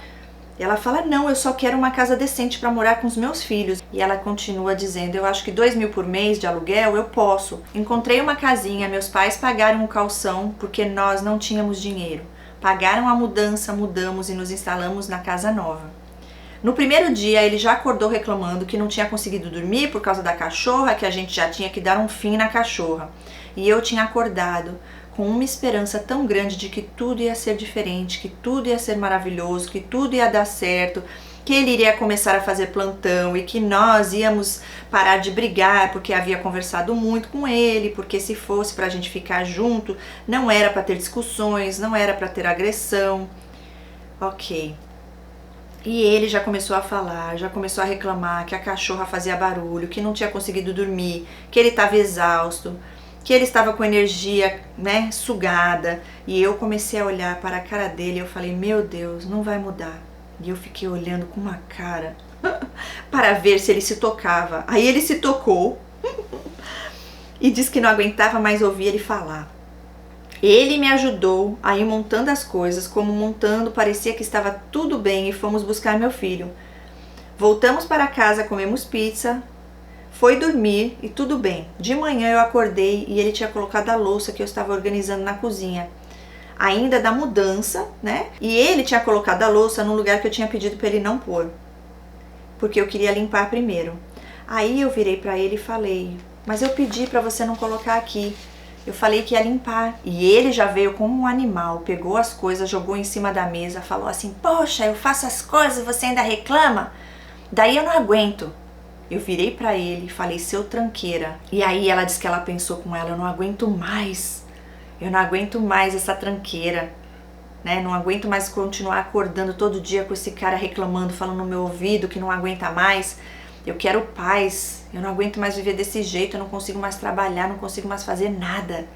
Ela fala, não, eu só quero uma casa decente para morar com os meus filhos. E ela continua dizendo, eu acho que 2.000 por mês de aluguel eu posso. Encontrei uma casinha, meus pais pagaram o calção porque nós não tínhamos dinheiro. Pagaram a mudança, mudamos e nos instalamos na casa nova. No primeiro dia ele já acordou reclamando que não tinha conseguido dormir por causa da cachorra, que a gente já tinha que dar um fim na cachorra. E eu tinha acordado com uma esperança tão grande de que tudo ia ser diferente, que tudo ia ser maravilhoso, que tudo ia dar certo, que ele iria começar a fazer plantão e que nós íamos parar de brigar porque havia conversado muito com ele, porque se fosse pra gente ficar junto, não era pra ter discussões, não era pra ter agressão. Ok. E ele já começou a falar, já começou a reclamar que a cachorra fazia barulho, que não tinha conseguido dormir, que ele estava exausto, que ele estava com energia, né, sugada. E eu comecei a olhar para a cara dele e eu falei, meu Deus, não vai mudar. E eu fiquei olhando com uma cara para ver se ele se tocava. Aí ele se tocou e disse que não aguentava mais ouvir ele falar. Ele me ajudou a ir montando as coisas, como montando parecia que estava tudo bem, e fomos buscar meu filho. Voltamos para casa, comemos pizza, foi dormir e tudo bem. De manhã eu acordei e ele tinha colocado a louça que eu estava organizando na cozinha, ainda da mudança, né? E ele tinha colocado a louça num lugar que eu tinha pedido para ele não pôr, porque eu queria limpar primeiro. Aí eu virei para ele e falei, mas eu pedi para você não colocar aqui. Eu falei que ia limpar. E ele já veio como um animal, pegou as coisas, jogou em cima da mesa, falou assim, poxa, eu faço as coisas, você ainda reclama? Daí eu não aguento. Eu virei pra ele e falei, seu tranqueira. E aí ela disse que ela pensou com ela, eu não aguento mais. Eu não aguento mais essa tranqueira, né? Não aguento mais continuar acordando todo dia com esse cara reclamando, falando no meu ouvido que não aguenta mais. Eu quero paz, eu não aguento mais viver desse jeito, eu não consigo mais trabalhar, não consigo mais fazer nada.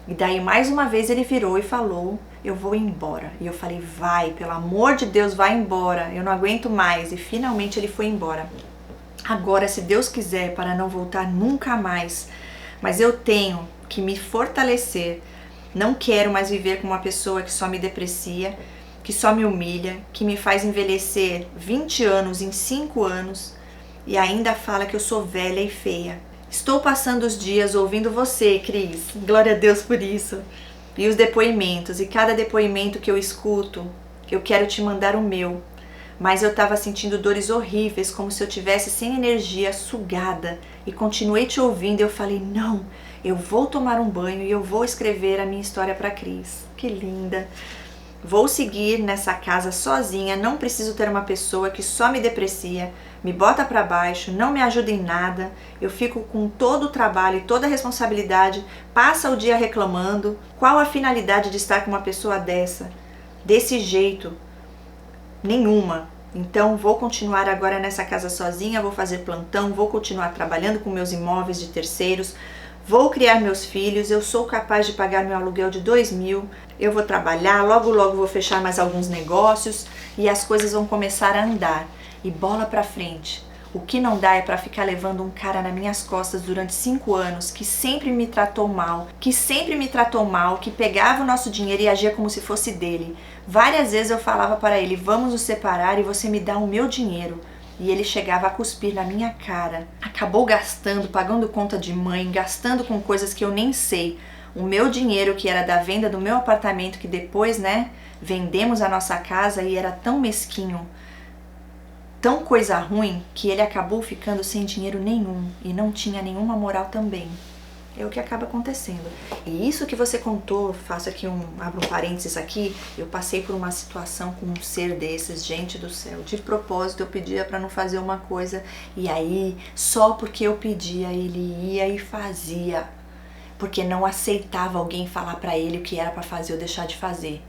E daí mais uma vez ele virou e falou, eu vou embora. E eu falei, vai, pelo amor de Deus, vai embora, eu não aguento mais. E finalmente ele foi embora. Agora, se Deus quiser, para não voltar nunca mais, mas eu tenho que me fortalecer. Não quero mais viver com uma pessoa que só me deprecia, que só me humilha, que me faz envelhecer 20 anos em 5 anos e ainda fala que eu sou velha e feia. Estou passando os dias ouvindo você, Cris. Glória a Deus por isso. E os depoimentos, e cada depoimento que eu escuto, eu quero te mandar o meu. Mas eu estava sentindo dores horríveis, como se eu tivesse sem energia, sugada. E continuei te ouvindo e eu falei, não, eu vou tomar um banho e eu vou escrever a minha história para Cris. Que linda. Vou seguir nessa casa sozinha, não preciso ter uma pessoa que só me deprecia, me bota para baixo, não me ajuda em nada, eu fico com todo o trabalho e toda a responsabilidade, passa o dia reclamando. Qual a finalidade de estar com uma pessoa dessa? Desse jeito? Nenhuma. Então vou continuar agora nessa casa sozinha, vou fazer plantão, vou continuar trabalhando com meus imóveis de terceiros, vou criar meus filhos, eu sou capaz de pagar meu aluguel de 2.000, eu vou trabalhar, logo logo vou fechar mais alguns negócios e as coisas vão começar a andar. E bola pra frente. O que não dá é pra ficar levando um cara nas minhas costas durante 5 anos, que sempre me tratou mal, que pegava o nosso dinheiro e agia como se fosse dele. Várias vezes eu falava para ele, vamos nos separar e você me dá o meu dinheiro. E ele chegava a cuspir na minha cara. Acabou gastando, pagando conta de mãe, gastando com coisas que eu nem sei. O meu dinheiro, que era da venda do meu apartamento, que depois, né, vendemos a nossa casa, e era tão mesquinho, tão coisa ruim, que ele acabou ficando sem dinheiro nenhum e não tinha nenhuma moral também. É o que acaba acontecendo. E isso que você contou, abro um parênteses aqui, eu passei por uma situação com um ser desses, gente do céu. De propósito eu pedia para não fazer uma coisa e aí, só porque eu pedia, ele ia e fazia. Porque não aceitava alguém falar para ele o que era para fazer ou deixar de fazer.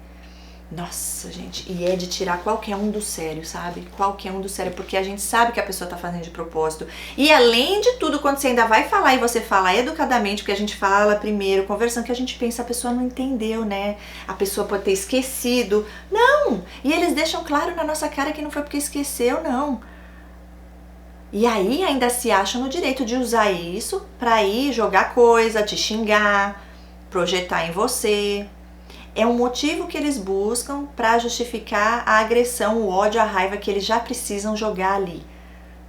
Nossa, gente, e é de tirar qualquer um do sério, sabe? Qualquer um do sério, porque a gente sabe que a pessoa tá fazendo de propósito. E além de tudo, quando você ainda vai falar e você fala educadamente, porque a gente fala primeiro, conversando, que a gente pensa, a pessoa não entendeu, né? A pessoa pode ter esquecido. Não! E eles deixam claro na nossa cara que não foi porque esqueceu, não. E aí ainda se acham no direito de usar isso pra ir jogar coisa, te xingar, projetar em você. É um motivo que eles buscam para justificar a agressão, o ódio, a raiva que eles já precisam jogar ali,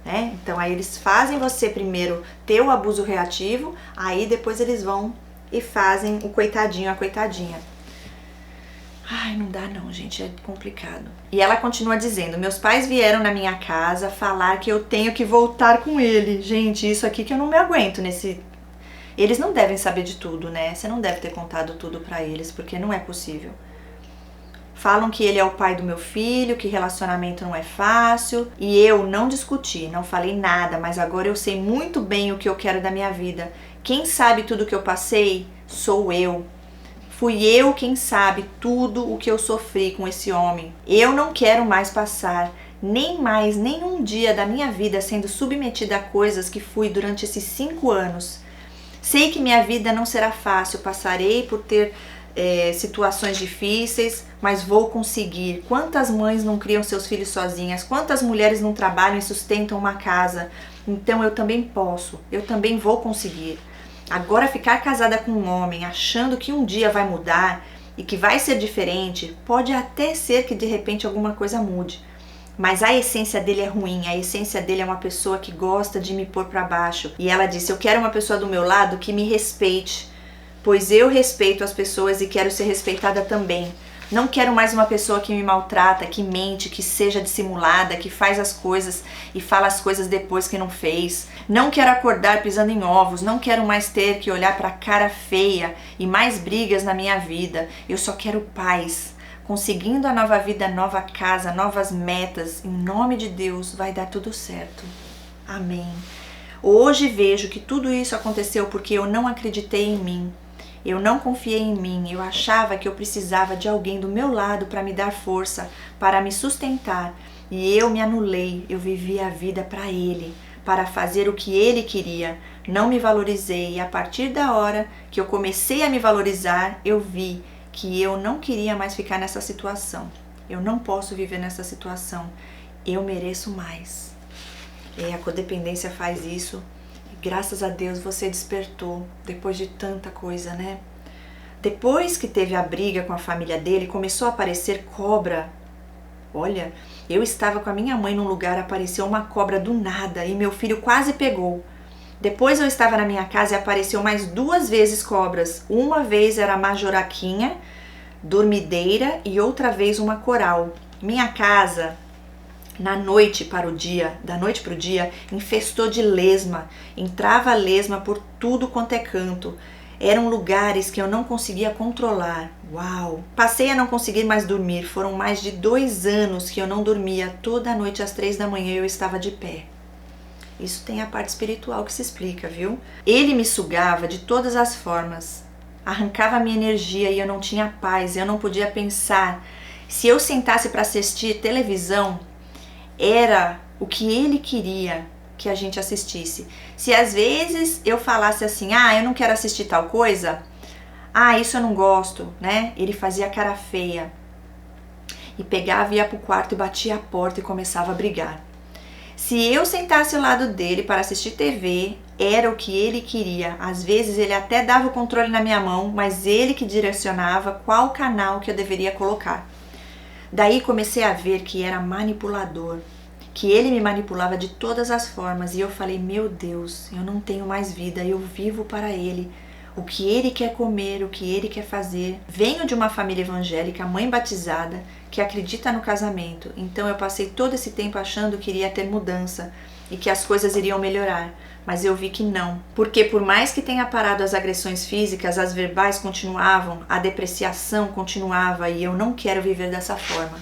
né? Então aí eles fazem você primeiro ter o abuso reativo, aí depois eles vão e fazem o coitadinho, a coitadinha. Ai, não dá não, gente, é complicado. E ela continua dizendo, meus pais vieram na minha casa falar que eu tenho que voltar com ele. Gente, isso aqui que eu não me aguento nesse... Eles não devem saber de tudo, né? Você não deve ter contado tudo pra eles, porque não é possível. Falam que ele é o pai do meu filho, que relacionamento não é fácil. E eu não discuti, não falei nada, mas agora eu sei muito bem o que eu quero da minha vida. Quem sabe tudo que eu passei sou eu. Fui eu quem sabe tudo o que eu sofri com esse homem. Eu não quero mais passar nem mais nenhum dia da minha vida sendo submetida a coisas que fui durante esses 5 anos. Sei que minha vida não será fácil, passarei por ter situações difíceis, mas vou conseguir. Quantas mães não criam seus filhos sozinhas? Quantas mulheres não trabalham e sustentam uma casa? Então eu também posso, eu também vou conseguir. Agora ficar casada com um homem achando que um dia vai mudar e que vai ser diferente, pode até ser que de repente alguma coisa mude. Mas a essência dele é ruim, a essência dele é uma pessoa que gosta de me pôr pra baixo. E ela disse, eu quero uma pessoa do meu lado que me respeite, pois eu respeito as pessoas e quero ser respeitada também. Não quero mais uma pessoa que me maltrata, que mente, que seja dissimulada, que faz as coisas e fala as coisas depois que não fez. Não quero acordar pisando em ovos, não quero mais ter que olhar pra cara feia e mais brigas na minha vida. Eu só quero paz. Conseguindo a nova vida, nova casa, novas metas, em nome de Deus, vai dar tudo certo. Amém. Hoje vejo que tudo isso aconteceu porque eu não acreditei em mim. Eu não confiei em mim. Eu achava que eu precisava de alguém do meu lado para me dar força, para me sustentar. E eu me anulei. Eu vivi a vida para ele, para fazer o que ele queria. Não me valorizei. E a partir da hora que eu comecei a me valorizar, eu vi que eu não queria mais ficar nessa situação. Eu não posso viver nessa situação. Eu mereço mais. A codependência faz isso. E graças a Deus você despertou depois de tanta coisa, né? Depois que teve a briga com a família dele, começou a aparecer cobra. Olha, eu estava com a minha mãe num lugar, apareceu uma cobra do nada e meu filho quase pegou. Depois eu estava na minha casa e apareceu mais 2 vezes cobras. Uma vez era a majoraquinha, dormideira e outra vez uma coral. Minha casa, da noite para o dia, infestou de lesma. Entrava lesma por tudo quanto é canto. Eram lugares que eu não conseguia controlar. Uau! Passei a não conseguir mais dormir. Foram mais de 2 anos que eu não dormia. Toda noite às 3 da manhã eu estava de pé. Isso tem a parte espiritual que se explica, viu? Ele me sugava de todas as formas, arrancava a minha energia e eu não tinha paz, eu não podia pensar. Se eu sentasse para assistir televisão, era o que ele queria que a gente assistisse. Se às vezes eu falasse assim, eu não quero assistir tal coisa, isso eu não gosto, né? Ele fazia cara feia e pegava, ia pro quarto e batia a porta e começava a brigar. Se eu sentasse ao lado dele para assistir TV, era o que ele queria. Às vezes ele até dava o controle na minha mão, mas ele que direcionava qual canal que eu deveria colocar. Daí comecei a ver que era manipulador, que ele me manipulava de todas as formas e eu falei, meu Deus, eu não tenho mais vida, eu vivo para ele. O que ele quer comer, o que ele quer fazer. Venho de uma família evangélica, mãe batizada, que acredita no casamento. Então eu passei todo esse tempo achando que iria ter mudança e que as coisas iriam melhorar. Mas eu vi que não, porque por mais que tenha parado as agressões físicas, as verbais continuavam, a depreciação continuava e eu não quero viver dessa forma.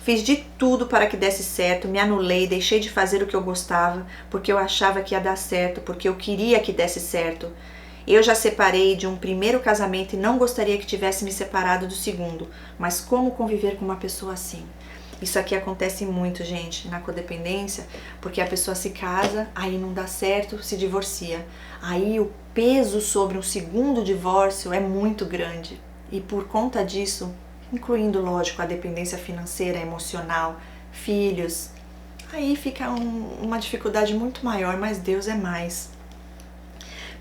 Fiz de tudo para que desse certo, me anulei, deixei de fazer o que eu gostava, porque eu achava que ia dar certo, porque eu queria que desse certo. Eu já separei de um primeiro casamento e não gostaria que tivesse me separado do segundo, mas como conviver com uma pessoa assim? Isso aqui acontece muito, gente, na codependência, porque a pessoa se casa, aí não dá certo, se divorcia. Aí o peso sobre um segundo divórcio é muito grande. E por conta disso, incluindo, lógico, a dependência financeira, emocional, filhos, aí fica uma dificuldade muito maior, mas Deus é mais.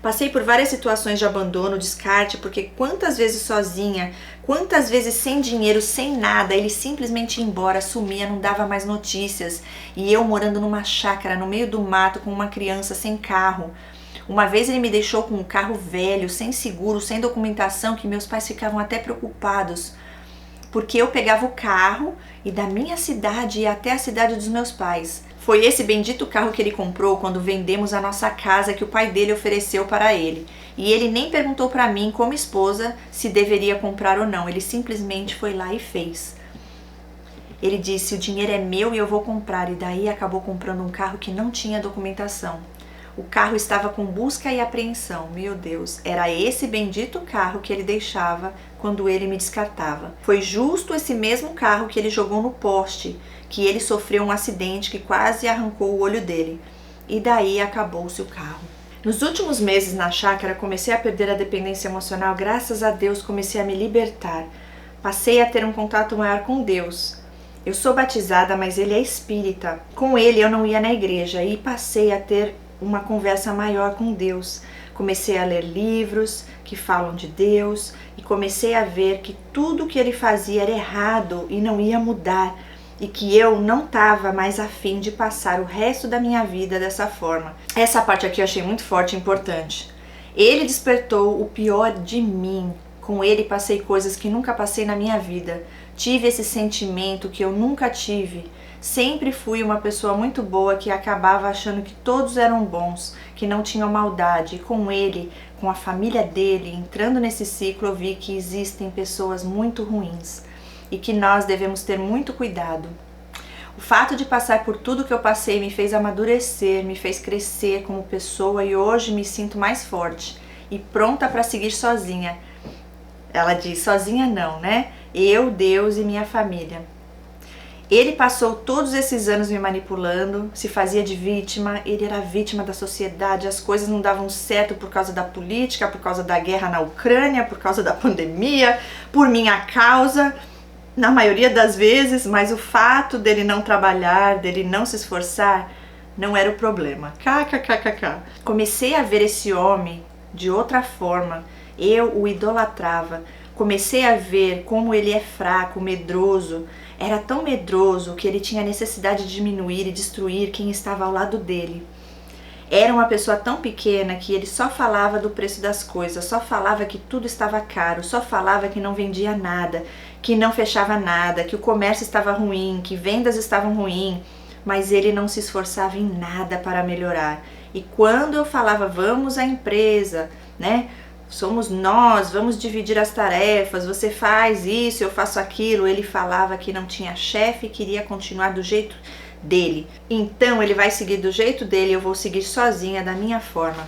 Passei por várias situações de abandono, descarte, porque quantas vezes sozinha, quantas vezes sem dinheiro, sem nada, ele simplesmente ia embora, sumia, não dava mais notícias. E eu morando numa chácara, no meio do mato, com uma criança sem carro. Uma vez ele me deixou com um carro velho, sem seguro, sem documentação, que meus pais ficavam até preocupados. Porque eu pegava o carro e da minha cidade ia até a cidade dos meus pais. Foi esse bendito carro que ele comprou quando vendemos a nossa casa que o pai dele ofereceu para ele. E ele nem perguntou para mim, como esposa, se deveria comprar ou não. Ele simplesmente foi lá e fez. Ele disse, o dinheiro é meu e eu vou comprar. E daí acabou comprando um carro que não tinha documentação. O carro estava com busca e apreensão. Meu Deus, era esse bendito carro que ele deixava quando ele me descartava. Foi justo esse mesmo carro que ele jogou no poste, que ele sofreu um acidente que quase arrancou o olho dele. E daí acabou-se o carro. Nos últimos meses na chácara, comecei a perder a dependência emocional. Graças a Deus, comecei a me libertar. Passei a ter um contato maior com Deus. Eu sou batizada, mas ele é espírita. Com ele eu não ia na igreja e passei a ter uma conversa maior com Deus. Comecei a ler livros que falam de Deus e comecei a ver que tudo que ele fazia era errado e não ia mudar e que eu não estava mais afim de passar o resto da minha vida dessa forma. Essa parte aqui eu achei muito forte e importante. Ele despertou o pior de mim. Com ele passei coisas que nunca passei na minha vida. Tive esse sentimento que eu nunca tive. Sempre fui uma pessoa muito boa que acabava achando que todos eram bons, que não tinham maldade. E com ele, com a família dele, entrando nesse ciclo, eu vi que existem pessoas muito ruins e que nós devemos ter muito cuidado. O fato de passar por tudo que eu passei me fez amadurecer, me fez crescer como pessoa e hoje me sinto mais forte e pronta para seguir sozinha. Ela diz, sozinha não, né? Eu, Deus e minha família. Ele passou todos esses anos me manipulando, se fazia de vítima, ele era vítima da sociedade, as coisas não davam certo por causa da política, por causa da guerra na Ucrânia, por causa da pandemia, por minha causa, na maioria das vezes, mas o fato dele não trabalhar, dele não se esforçar, não era o problema. KKKKK. Comecei a ver esse homem de outra forma, eu o idolatrava, comecei a ver como ele é fraco, medroso. Era tão medroso que ele tinha necessidade de diminuir e destruir quem estava ao lado dele. Era uma pessoa tão pequena que ele só falava do preço das coisas, só falava que tudo estava caro, só falava que não vendia nada, que não fechava nada, que o comércio estava ruim, que vendas estavam ruins, mas ele não se esforçava em nada para melhorar. E quando eu falava, vamos à empresa, né? Somos nós, vamos dividir as tarefas, você faz isso, eu faço aquilo. Ele falava que não tinha chefe e queria continuar do jeito dele. Então ele vai seguir do jeito dele, eu vou seguir sozinha, da minha forma.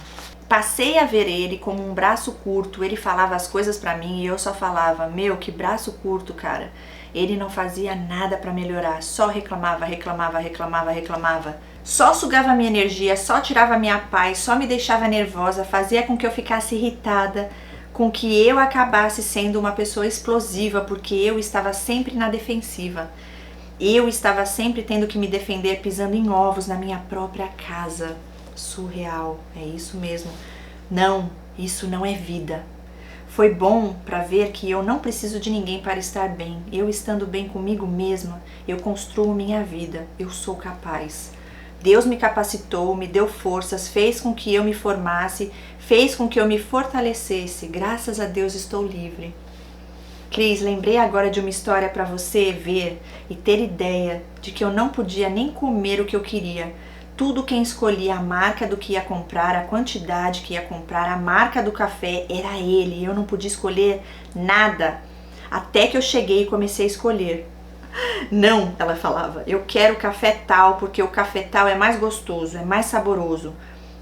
Passei a ver ele como um braço curto, ele falava as coisas pra mim e eu só falava, meu, que braço curto, cara. Ele não fazia nada pra melhorar, só reclamava, reclamava, reclamava, reclamava. Só sugava minha energia, só tirava minha paz, só me deixava nervosa, fazia com que eu ficasse irritada, com que eu acabasse sendo uma pessoa explosiva, porque eu estava sempre na defensiva. Eu estava sempre tendo que me defender, pisando em ovos na minha própria casa. Surreal, é isso mesmo. Não, isso não é vida. Foi bom para ver que eu não preciso de ninguém para estar bem. Eu estando bem comigo mesma, eu construo minha vida, eu sou capaz. Deus me capacitou, me deu forças, fez com que eu me formasse, fez com que eu me fortalecesse. Graças a Deus estou livre. Cris, lembrei agora de uma história para você ver e ter ideia de que eu não podia nem comer o que eu queria. tudo quem escolhia a marca do que ia comprar, a quantidade que ia comprar, a marca do café, era ele. Eu não podia escolher nada. Até que eu cheguei e comecei a escolher. Não, ela falava, eu quero café tal, porque o café tal é mais gostoso, é mais saboroso.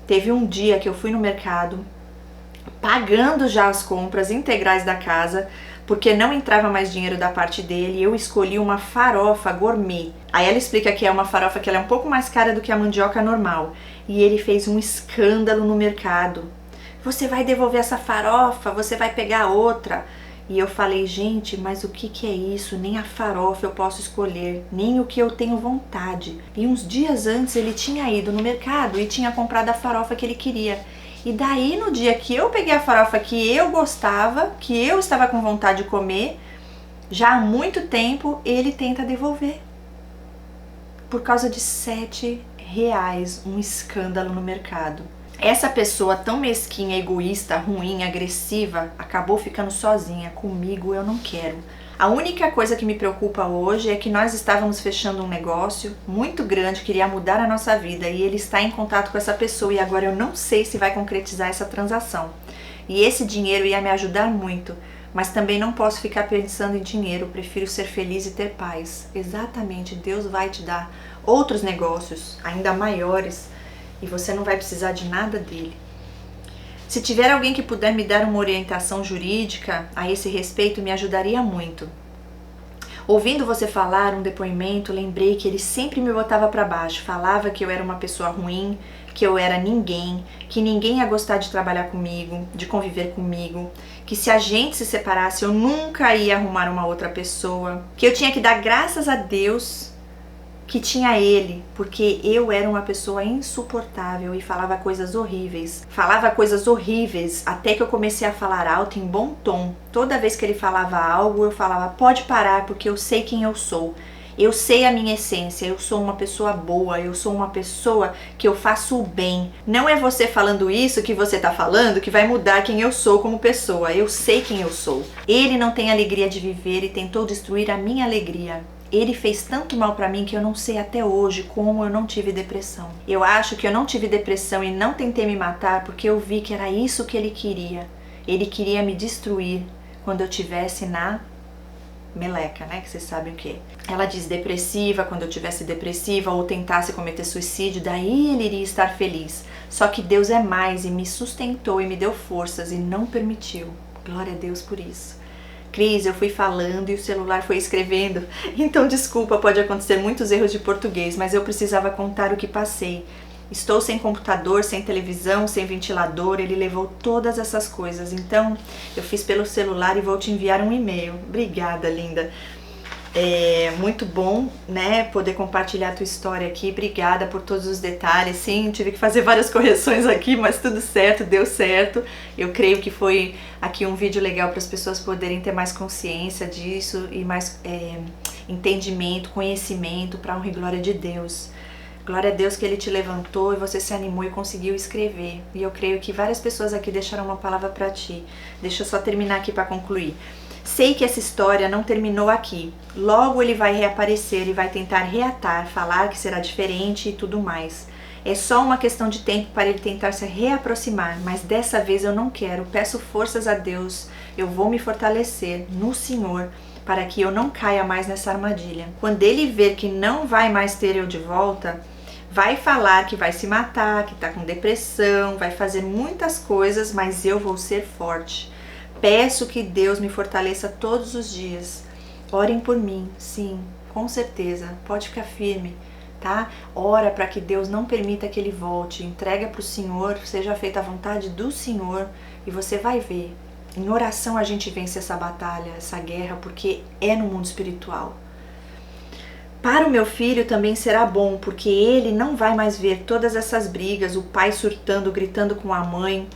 Teve um dia que eu fui no mercado, pagando já as compras integrais da casa, porque não entrava mais dinheiro da parte dele, e eu escolhi uma farofa gourmet. Aí ela explica que é uma farofa que ela é um pouco mais cara do que a mandioca normal. E ele fez um escândalo no mercado. Você vai devolver essa farofa, você vai pegar outra. E eu falei, gente, mas o que é isso? Nem a farofa eu posso escolher, nem o que eu tenho vontade. E uns dias antes ele tinha ido no mercado e tinha comprado a farofa que ele queria. E daí no dia que eu peguei a farofa que eu gostava, que eu estava com vontade de comer, já há muito tempo ele tenta devolver. Por causa de R$7, um escândalo no mercado. Essa pessoa tão mesquinha, egoísta, ruim, agressiva, acabou ficando sozinha. Comigo eu não quero. A única coisa que me preocupa hoje é que nós estávamos fechando um negócio muito grande, queria mudar a nossa vida, e ele está em contato com essa pessoa e agora eu não sei se vai concretizar essa transação. E esse dinheiro ia me ajudar muito, mas também não posso ficar pensando em dinheiro, prefiro ser feliz e ter paz. Exatamente, Deus vai te dar outros negócios, ainda maiores, e você não vai precisar de nada dele. Se tiver alguém que puder me dar uma orientação jurídica a esse respeito, me ajudaria muito. Ouvindo você falar um depoimento, lembrei que ele sempre me botava para baixo, falava que eu era uma pessoa ruim, que eu era ninguém, que ninguém ia gostar de trabalhar comigo, de conviver comigo, que se a gente se separasse eu nunca ia arrumar uma outra pessoa, que eu tinha que dar graças a Deus que tinha ele, porque eu era uma pessoa insuportável e falava coisas horríveis. Falava coisas horríveis até que eu comecei a falar alto em bom tom. Toda vez que ele falava algo, eu falava, pode parar, porque eu sei quem eu sou. Eu sei a minha essência, eu sou uma pessoa boa, eu sou uma pessoa que eu faço o bem. Não é você falando isso que você tá falando que vai mudar quem eu sou como pessoa. Eu sei quem eu sou. Ele não tem alegria de viver e tentou destruir a minha alegria. Ele fez tanto mal pra mim que eu não sei até hoje como eu não tive depressão. Eu acho que eu não tive depressão e não tentei me matar porque eu vi que era isso que ele queria. Ele queria me destruir quando eu tivesse na meleca, né? Que vocês sabem o que é. Ela diz depressiva, quando eu tivesse depressiva ou tentasse cometer suicídio, daí ele iria estar feliz. Só que Deus é mais e me sustentou e me deu forças e não permitiu. Glória a Deus por isso. Cris, eu fui falando e o celular foi escrevendo, então desculpa, pode acontecer muitos erros de português, mas eu precisava contar o que passei. Estou sem computador, sem televisão, sem ventilador, ele levou todas essas coisas, então eu fiz pelo celular e vou te enviar um e-mail. Obrigada, linda. É muito bom, né, poder compartilhar a tua história aqui. Obrigada por todos os detalhes. Sim, tive que fazer várias correções aqui, mas tudo certo, deu certo. Eu creio que foi aqui um vídeo legal para as pessoas poderem ter mais consciência disso e mais entendimento, conhecimento, para honra e glória de Deus. Glória a Deus que Ele te levantou e você se animou e conseguiu escrever. E eu creio que várias pessoas aqui deixaram uma palavra para ti. Deixa eu só terminar aqui para concluir. Sei que essa história não terminou aqui. Logo ele vai reaparecer e vai tentar reatar, falar que será diferente e tudo mais. É só uma questão de tempo para ele tentar se reaproximar, mas dessa vez eu não quero. Peço forças a Deus. Eu vou me fortalecer no Senhor para que eu não caia mais nessa armadilha. Quando ele ver que não vai mais ter eu de volta, vai falar que vai se matar, que está com depressão, vai fazer muitas coisas, mas eu vou ser forte. Peço que Deus me fortaleça todos os dias. Orem por mim, sim, com certeza. Pode ficar firme, tá? Ora para que Deus não permita que ele volte. Entrega para o Senhor, seja feita a vontade do Senhor e você vai ver. Em oração a gente vence essa batalha, essa guerra, porque é no mundo espiritual. Para o meu filho também será bom, porque ele não vai mais ver todas essas brigas, o pai surtando, gritando com a mãe,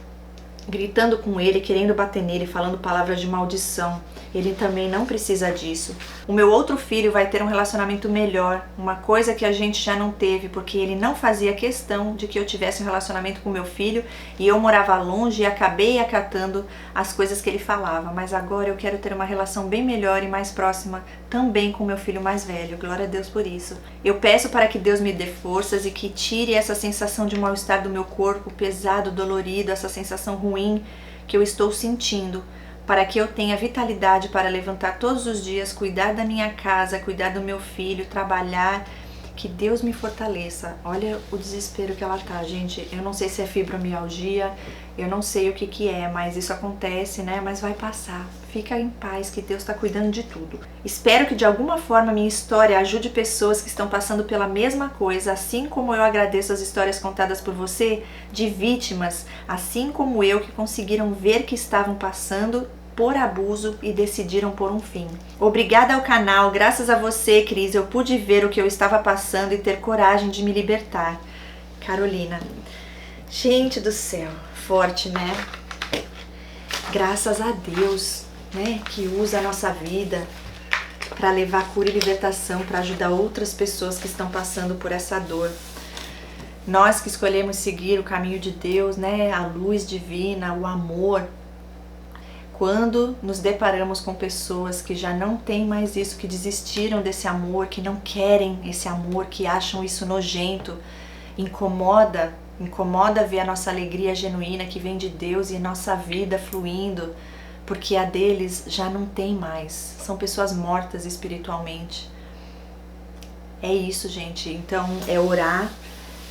gritando com ele, querendo bater nele, falando palavras de maldição. Ele também não precisa disso. O meu outro filho vai ter um relacionamento melhor, uma coisa que a gente já não teve, porque ele não fazia questão de que eu tivesse um relacionamento com meu filho e eu morava longe e acabei acatando as coisas que ele falava. Mas agora eu quero ter uma relação bem melhor e mais próxima também com meu filho mais velho. Glória a Deus por isso. Eu peço para que Deus me dê forças e que tire essa sensação de mal-estar do meu corpo pesado, dolorido, essa sensação ruim que eu estou sentindo, para que eu tenha vitalidade para levantar todos os dias, cuidar da minha casa, cuidar do meu filho, trabalhar, que Deus me fortaleça. Olha o desespero que ela tá, gente. Eu não sei se é fibromialgia, eu não sei o que é, mas isso acontece, né? Mas vai passar. Fica em paz, que Deus está cuidando de tudo. Espero que de alguma forma minha história ajude pessoas que estão passando pela mesma coisa, assim como eu agradeço as histórias contadas por você, de vítimas, assim como eu, que conseguiram ver que estavam passando por abuso e decidiram por um fim. Obrigada ao canal, graças a você, Cris, eu pude ver o que eu estava passando e ter coragem de me libertar. Carolina. Gente do céu, forte, né? Graças a Deus, né, que usa a nossa vida para levar cura e libertação, para ajudar outras pessoas que estão passando por essa dor. Nós que escolhemos seguir o caminho de Deus, né, a luz divina, o amor, quando nos deparamos com pessoas que já não têm mais isso, que desistiram desse amor, que não querem esse amor, que acham isso nojento, incomoda ver a nossa alegria genuína que vem de Deus e nossa vida fluindo, porque a deles já não tem mais. São pessoas mortas espiritualmente. É isso, gente. Então, é orar.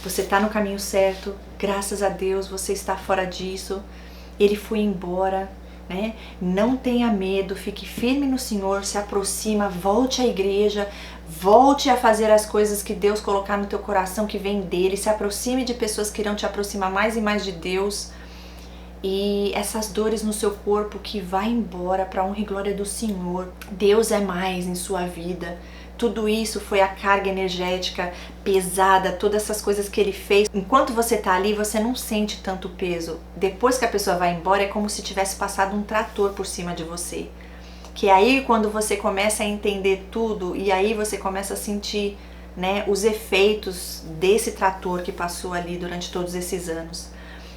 Você está no caminho certo. Graças a Deus, você está fora disso. Ele foi embora, né? Não tenha medo. Fique firme no Senhor. Se aproxima. Volte à igreja. Volte a fazer as coisas que Deus colocar no teu coração, que vem dele. Se aproxime de pessoas que irão te aproximar mais e mais de Deus. E essas dores no seu corpo que vai embora para a honra e glória do Senhor. Deus é mais em sua vida. Tudo isso foi a carga energética pesada, todas essas coisas que ele fez. Enquanto você tá ali, você não sente tanto peso. Depois que a pessoa vai embora, é como se tivesse passado um trator por cima de você. Que aí quando você começa a entender tudo, e aí você começa a sentir, né, os efeitos desse trator que passou ali durante todos esses anos.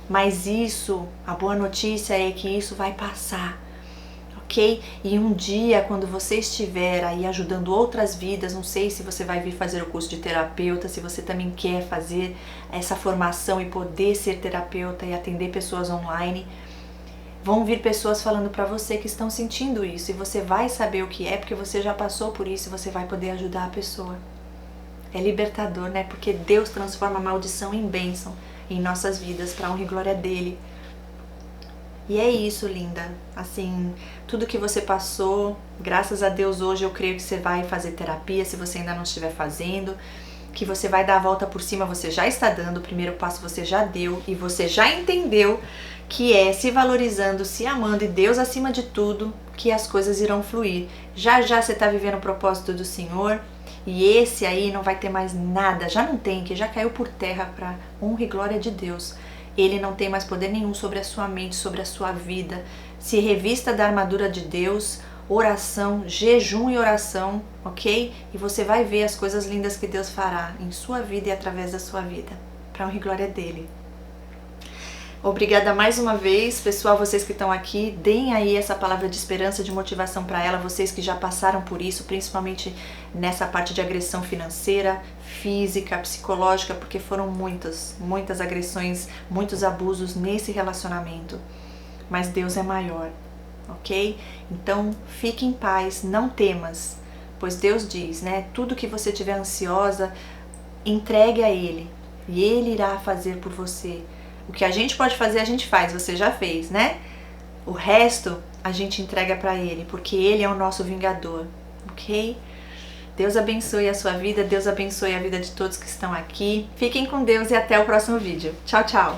Mas isso, a boa notícia é que isso vai passar, ok? E um dia, quando você estiver aí ajudando outras vidas, não sei se você vai vir fazer o curso de terapeuta, se você também quer fazer essa formação e poder ser terapeuta e atender pessoas online, vão vir pessoas falando para você que estão sentindo isso, e você vai saber o que é, porque você já passou por isso, e você vai poder ajudar a pessoa. É libertador, né? Porque Deus transforma a maldição em bênção em nossas vidas, para a honra e glória dele. E é isso, linda. Assim, tudo que você passou, graças a Deus hoje eu creio que você vai fazer terapia, se você ainda não estiver fazendo, que você vai dar a volta por cima, você já está dando, o primeiro passo você já deu, e você já entendeu que é se valorizando, se amando e Deus acima de tudo, que as coisas irão fluir. Já já você está vivendo o propósito do Senhor, e esse aí não vai ter mais nada, já não tem, que já caiu por terra para honra e glória de Deus. Ele não tem mais poder nenhum sobre a sua mente, sobre a sua vida. Se revista da armadura de Deus, oração, jejum e oração, ok? E você vai ver as coisas lindas que Deus fará em sua vida e através da sua vida, para honra e glória dele. Obrigada mais uma vez, pessoal, vocês que estão aqui, deem aí essa palavra de esperança, de motivação para ela, vocês que já passaram por isso, principalmente nessa parte de agressão financeira, física, psicológica, porque foram muitas agressões, muitos abusos nesse relacionamento. Mas Deus é maior, ok? Então, fique em paz, não temas, pois Deus diz, né, tudo que você tiver ansiosa, entregue a Ele, e Ele irá fazer por você. O que a gente pode fazer, a gente faz, você já fez, né? O resto, a gente entrega para Ele, porque Ele é o nosso vingador, ok? Deus abençoe a sua vida, Deus abençoe a vida de todos que estão aqui. Fiquem com Deus e até o próximo vídeo. Tchau, tchau!